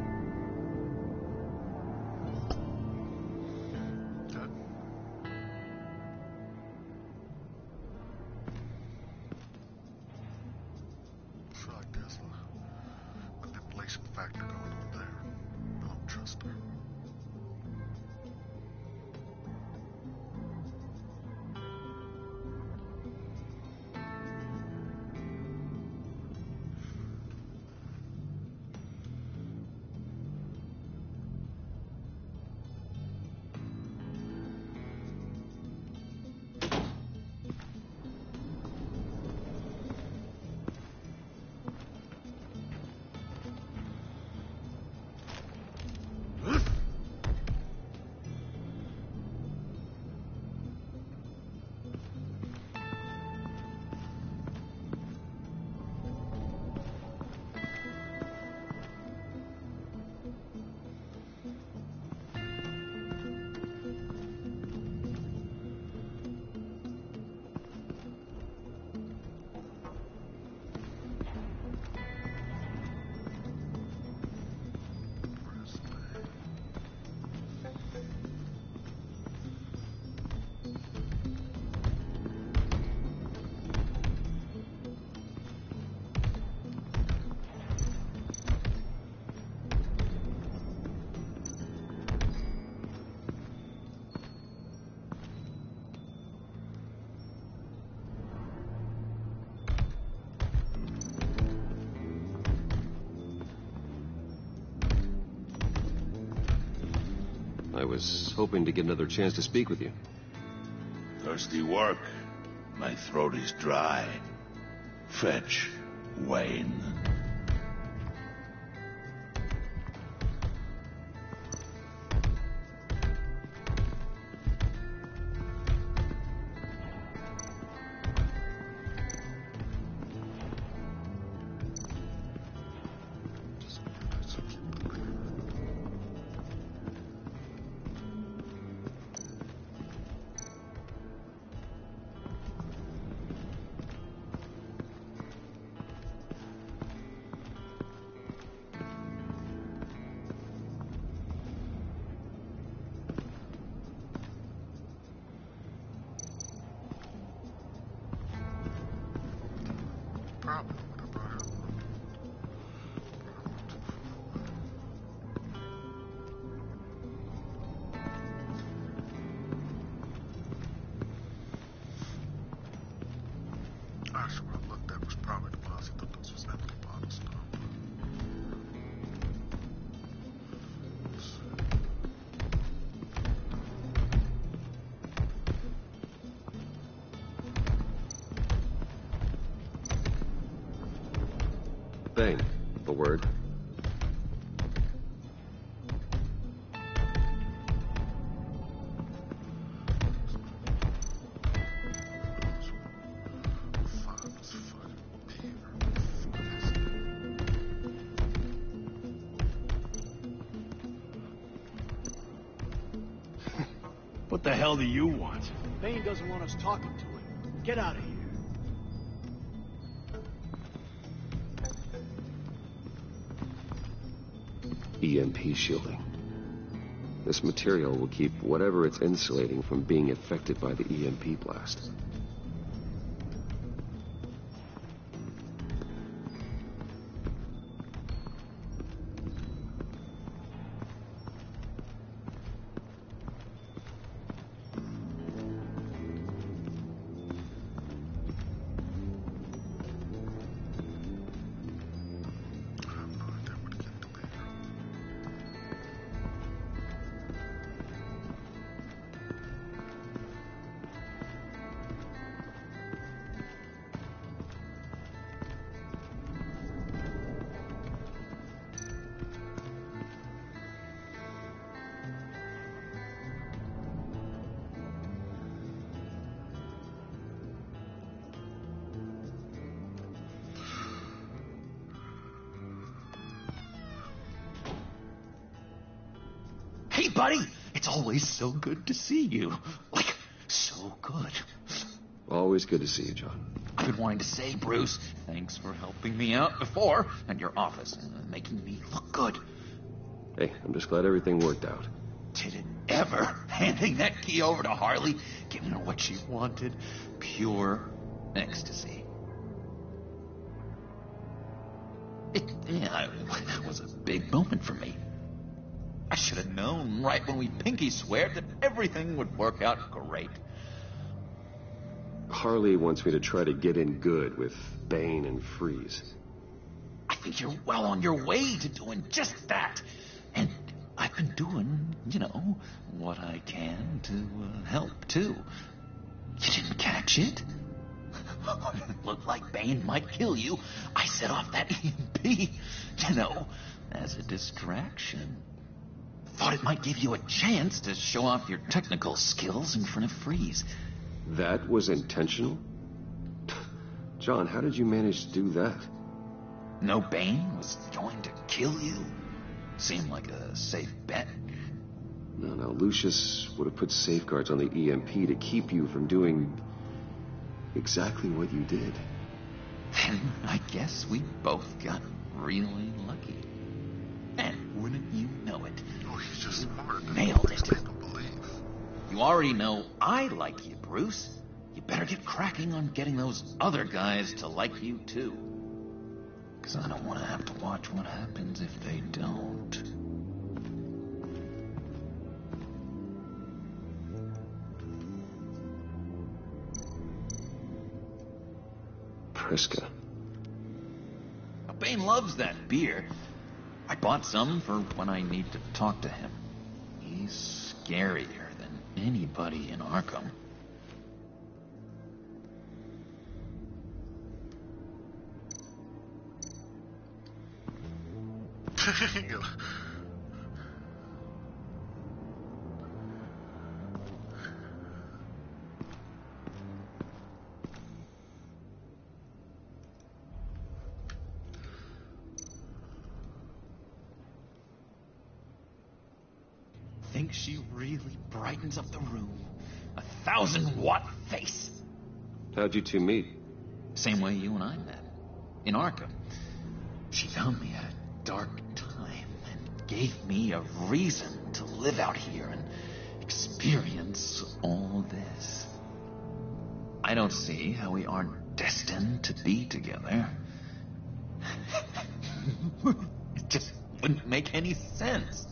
So I guess a manipulation factor going on there. I don't trust her. I was hoping to get another chance to speak with you. Thirsty work. My throat is dry. Fetch, Wayne. Probably would have brought her. Actually, what I looked at was probably the bottles. I thought those was empty bottles. No. Bane, a word. What the hell do you want? Bane doesn't want us talking to him. Get out of here. EMP shielding. This material will keep whatever it's insulating from being affected by the EMP blast. buddy. It's always so good to see you. Like, so good. Always good to see you, John. I've been wanting to say, Bruce, thanks for helping me out before, and your office, making me look good. Hey, I'm just glad everything worked out. Did it ever? Handing that key over to Harley, giving her what she wanted. Pure ecstasy. It was a big moment for me. I should have known right when we pinky sweared that everything would work out great. Harley wants me to try to get in good with Bane and Freeze. I think you're well on your way to doing just that. And I've been doing, what I can to help, too. You didn't catch it? It looked like Bane might kill you. I set off that EMP, as a distraction. Thought it might give you a chance to show off your technical skills in front of Freeze. That was intentional? John, how did you manage to do that? No, Bane was going to kill you. Seemed like a safe bet. No, Lucius would have put safeguards on the EMP to keep you from doing exactly what you did. Then I guess we both got really lucky. And wouldn't you know it? Oh, he's just smart. Nailed it. Make him believe. You already know I like you, Bruce. You better get cracking on getting those other guys to like you, too. Because I don't want to have to watch what happens if they don't. Priska. Bane loves that beer. I bought some for when I need to talk to him. He's scarier than anybody in Arkham. Think she really brightens up the room. 1,000-watt face. How'd you two meet? Same way you and I met. In Arkham. She found me at a dark time and gave me a reason to live out here and experience all this. I don't see how we aren't destined to be together. It just wouldn't make any sense.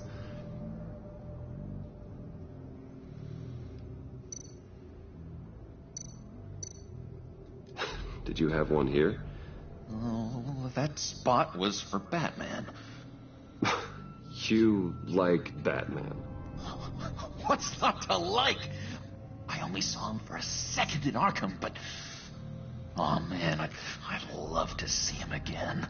Did you have one here? Oh, that spot was for Batman. You like Batman? What's not to like? I only saw him for a second in Arkham, but... Oh, man, I'd love to see him again.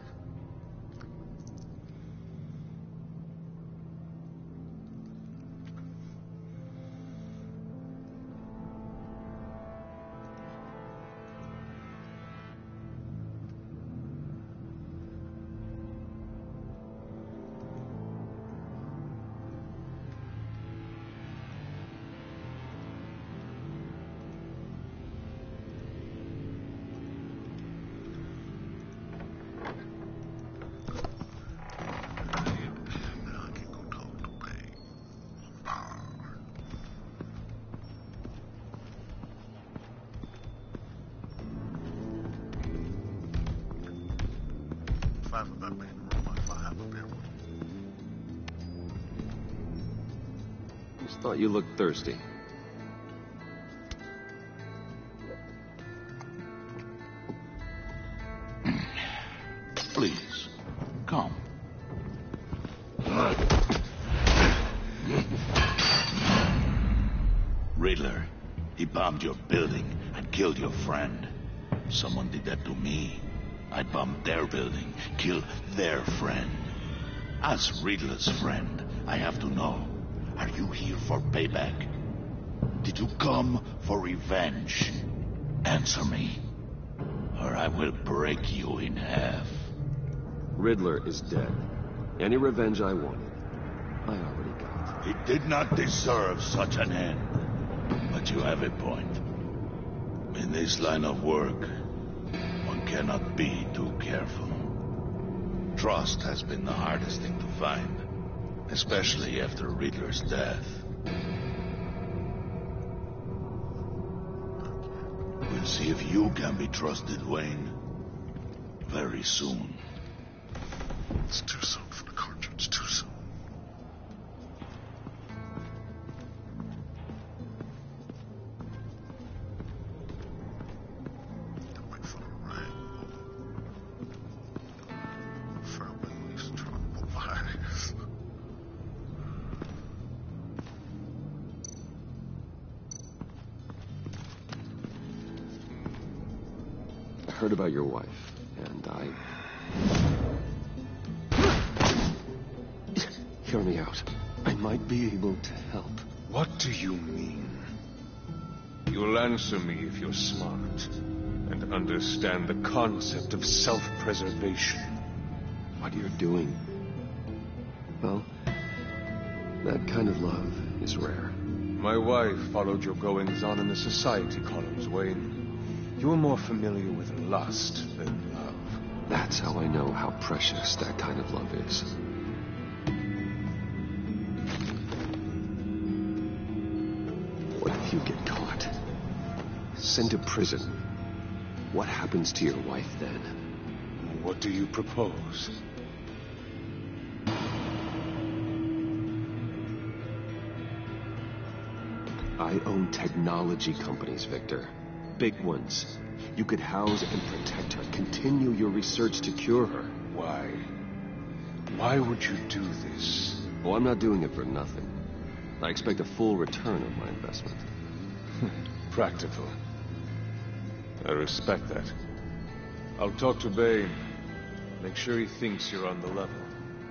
Thought you looked thirsty. Please, come. Riddler, he bombed your building and killed your friend. Someone did that to me. I bombed their building, killed their friend. As Riddler's friend, I have to know. Are you here for payback? Did you come for revenge? Answer me, or I will break you in half. Riddler is dead. Any revenge I wanted, I already got. He did not deserve such an end. But you have a point. In this line of work, one cannot be too careful. Trust has been the hardest thing to find, especially after Riddler's death. We'll see if you can be trusted, Wayne. Very soon. It's too soon for the cartridge, too soon. Wait for the rain. Family's trying to whoop my ass. I heard about your wife, and Hear me out. I might be able to help. What do you mean? You'll answer me if you're smart and understand the concept of self-preservation. What you're doing? Well, that kind of love is rare. My wife followed your goings-on in the society columns, Wayne. You were more familiar with lust than love. That's how I know how precious that kind of love is. What if you get caught? Sent to prison? What happens to your wife then? What do you propose? I own technology companies, Victor. Big ones. You could house and protect her. Continue your research to cure her. Why? Why would you do this? Oh, I'm not doing it for nothing. I expect a full return on my investment. Practical. I respect that. I'll talk to Bane. Make sure he thinks you're on the level.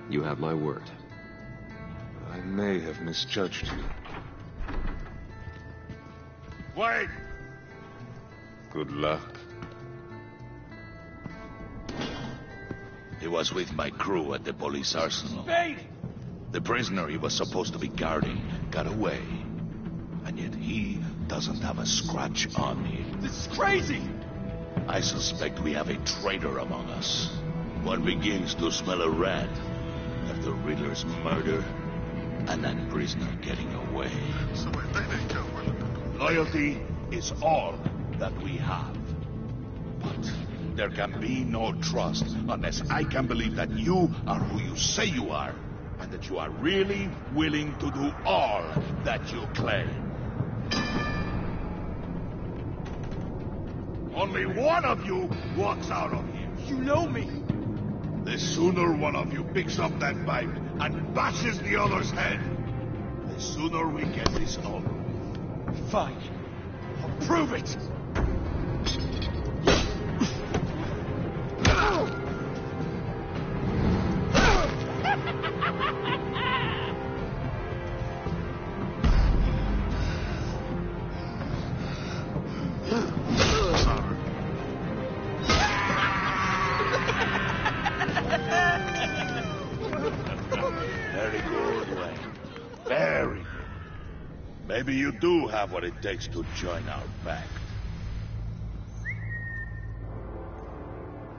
You have my word. I may have misjudged you. Wait! Good luck. He was with my crew at the police arsenal. Bane! The prisoner he was supposed to be guarding got away. And yet he doesn't have a scratch on him. This is crazy! I suspect we have a traitor among us. One begins to smell a rat after Riddler's murder and that prisoner getting away. So wait, they didn't kill Riddler. Loyalty is all that we have. But there can be no trust unless I can believe that you are who you say you are, and that you are really willing to do all that you claim. Only one of you walks out of here. You know me. The sooner one of you picks up that pipe and bashes the other's head, the sooner we get this over. Fine. I'll prove it. Very good, Wayne. Very good. Maybe you do have what it takes to join our pact.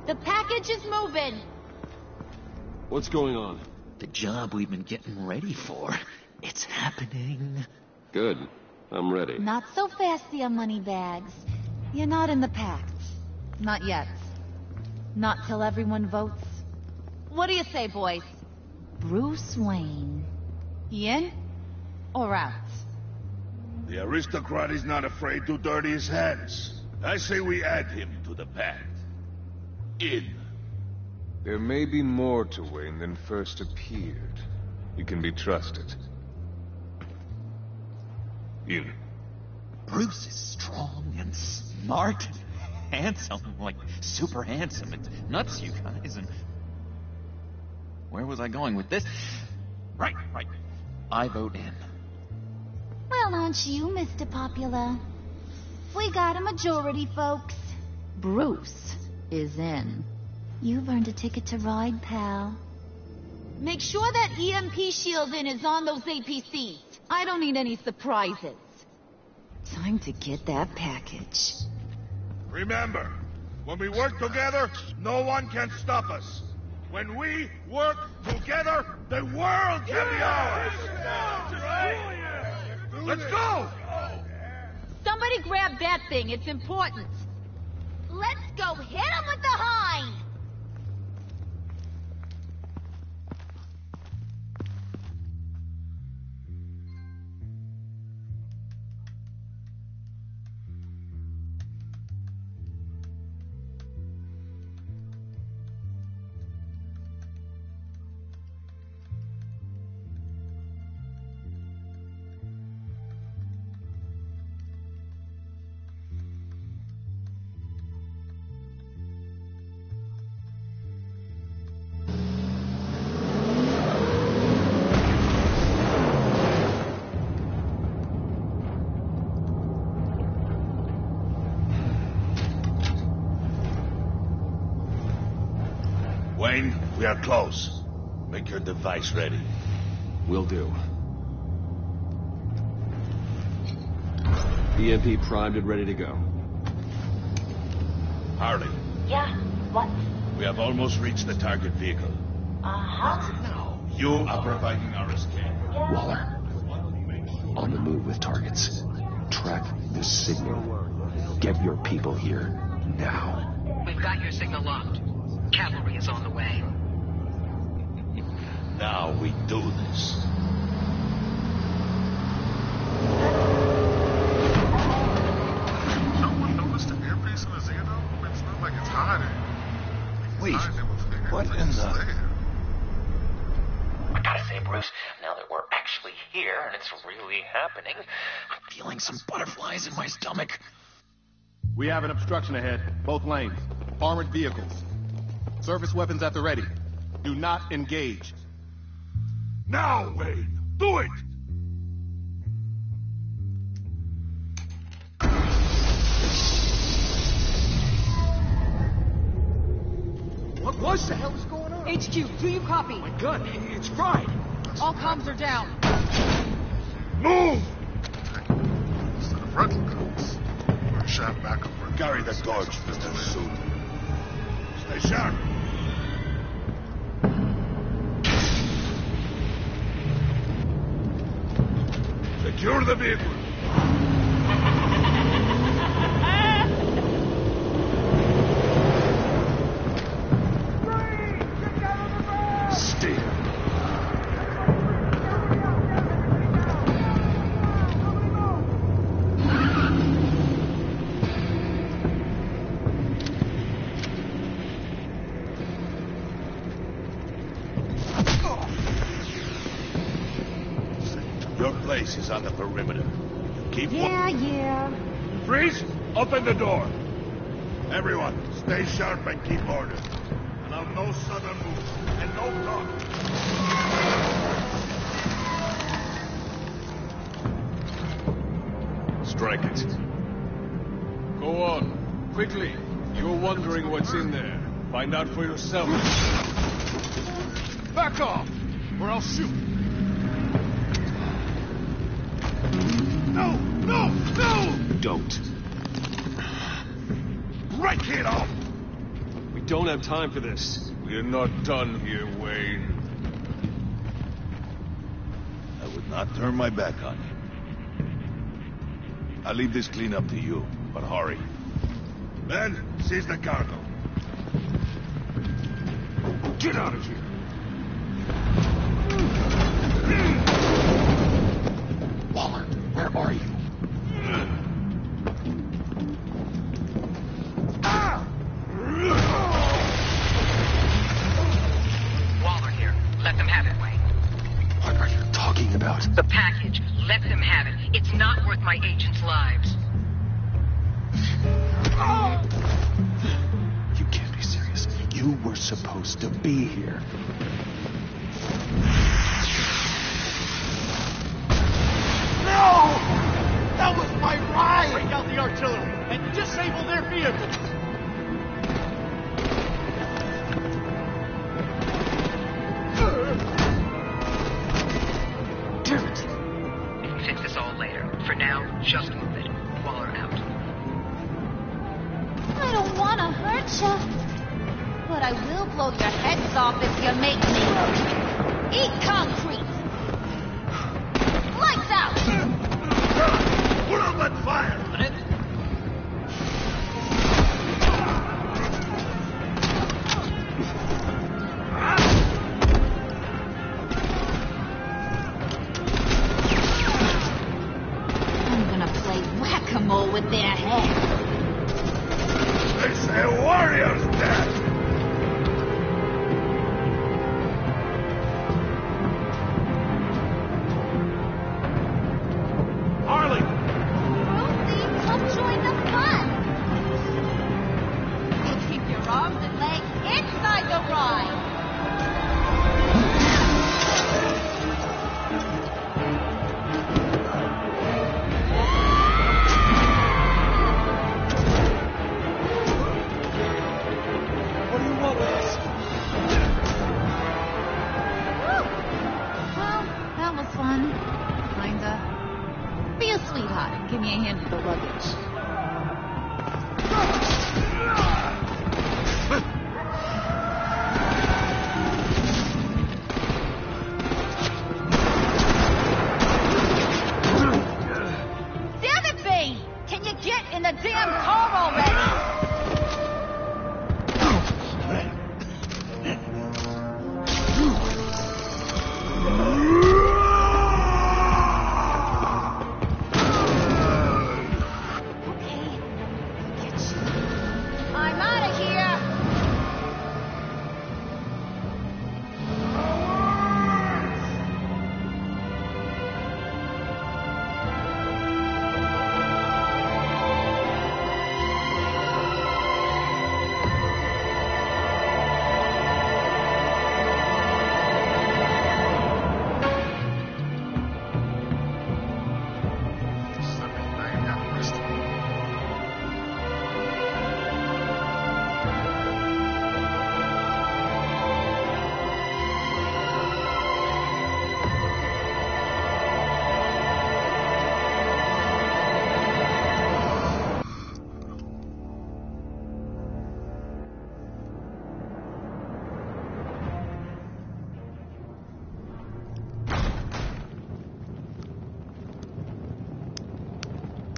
The package is moving. What's going on? The job we've been getting ready for. It's happening. Good. I'm ready. Not so fast, dear Moneybags. You're not in the pact. Not yet. Not till everyone votes. What do you say, boys? Bruce Wayne. In or out? The aristocrat is not afraid to dirty his hands. I say we add him to the pact. In. There may be more to Wayne than first appeared. He can be trusted. In. Bruce is strong and smart and handsome, like super handsome. It's nuts, you guys. And where was I going with this? Right. I vote in. Well, aren't you, Mr. Popular? We got a majority, folks. Bruce is in. You've earned a ticket to ride, pal. Make sure that EMP shielding is on those APCs. I don't need any surprises. Time to get that package. Remember, when we work together, no one can stop us. When we work together, the world can be ours! Let's go! Somebody grab that thing, it's important. Let's go hit him with the hind! Wayne, we are close. Make your device ready. Will do. EMP primed and ready to go. Harley, Yeah, what? we have almost reached the target vehicle. Uh-huh. You are providing our escape. Waller, on the move with targets. Track this signal. Get your people here now. We've got your signal locked. Cavalry is on the way. Now we do this. No one noticed the earpiece in his ear though? I mean, it's not like it's hiding. Wait, what in the... I gotta say, Bruce, now that we're actually here and it's really happening, I'm feeling some butterflies in my stomach. We have an obstruction ahead, both lanes. Armored vehicles. Surface weapons at the ready. Do not engage. Now, Wayne! Do it! What was that? What was going on? HQ, do you copy? My gun, it's fried. All comms are down. Move! Instead of rental guns. Or shaft backup. Carry the torch, Mr. Soon. Stay sharp. Secure the vehicle. Stay. Your place is on the perimeter. Keep Yeah. Freeze! Open the door. Everyone, stay sharp and keep order. Allow no sudden moves and no talk. Strike it. Go on. Quickly. You're wondering what's in there. Find out for yourself. Back off, or I'll shoot. No! No! No! Don't. Break it off! We don't have time for this. We're not done here, Wayne. I would not turn my back on you. I'll leave this cleanup to you, but hurry. Ben, seize the cargo. Get out of here! Waller, where are you? Waller here. Let them have it, Wayne. What are you talking about? The package. Let them have it. It's not worth my agents' lives. You can't be serious. You were supposed to be here. No! That was my ride! Break out the artillery and disable their vehicles! betcha. But I will blow your heads off if you make me. Eat concrete. Lights out. Put on that fire. I'm gonna play whack-a-mole with their heads. They say warrior's dead. Harley! Rosie, come join the fun. You keep your arms and legs inside the ride. What do you want with us? Whew. Well, that was fun. Kinda. Be a sweetheart and give me a hand with the luggage. Damn it, Bane! Can you get in the damn car already? I'm out of here!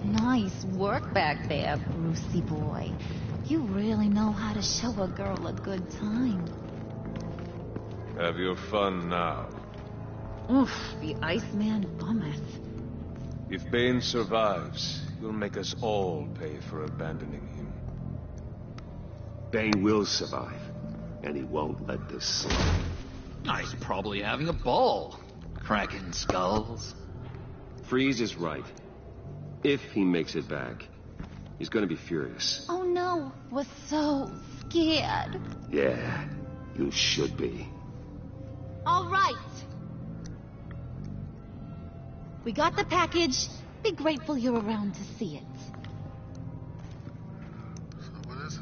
Nice work back there, Brucey boy. You really know how to show a girl a good time. Have your fun now. Oof, the Iceman bummeth. If Bane survives, you'll make us all pay for abandoning him. Bane will survive, and he won't let this slide. He's probably having a ball. Cracking skulls. Freeze is right. If he makes it back, he's gonna be furious. Oh no, we're so scared. Yeah, you should be. All right. We got the package. Be grateful you're around to see it. So what is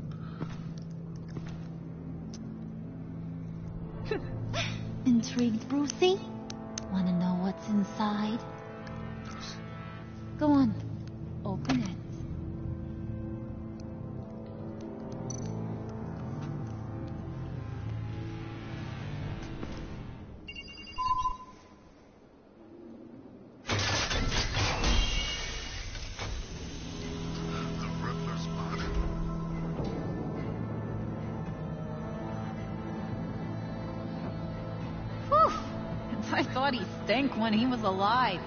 it? Intrigued, Brucey? Wanna know what's inside? Go on. Open it. Whew. I thought he stank when he was alive.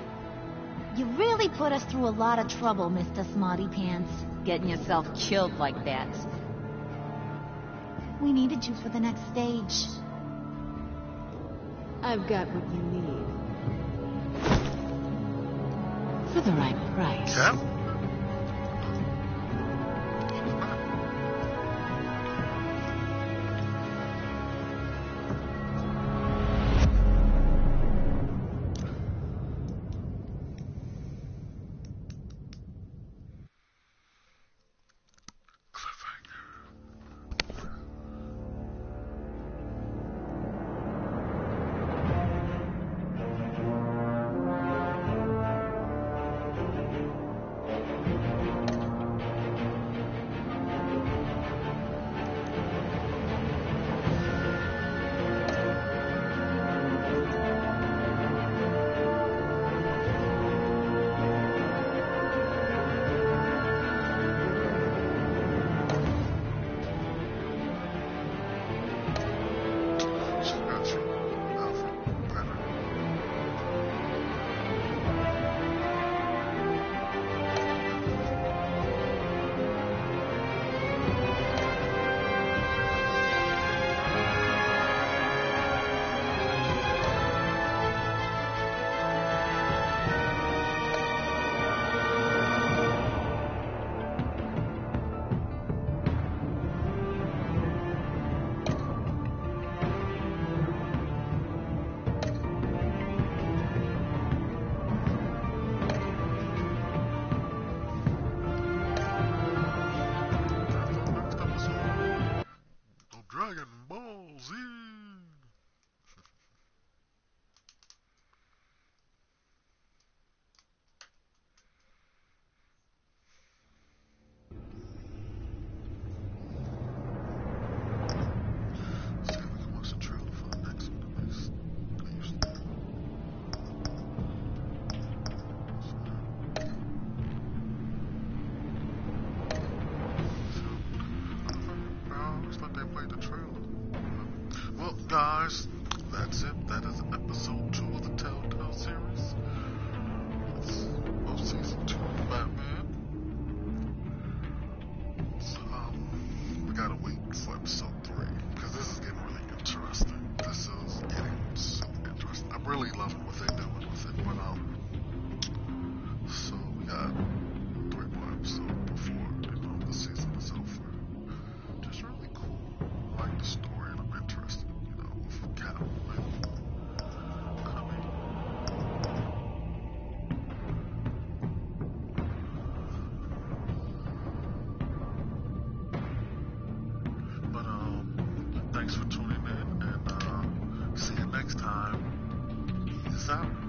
You really put us through a lot of trouble, Mr. Smarty Pants, getting yourself killed like that. We needed you for the next stage. I've got what you need. For the right price. Cap? play the trailer. Well, guys, that's it. That is episode 2 of the Telltale series. Of season 2 of Batman. So, we gotta wait for episode 3, because this is getting really interesting. This is getting super interesting. I'm really loving what they're doing with it, but, so we got 3 more episodes before, the season is over. Just really cool. I like the story, and I'm interested, with Catwoman coming. But, thanks for tuning in, and, see you next time. Peace out.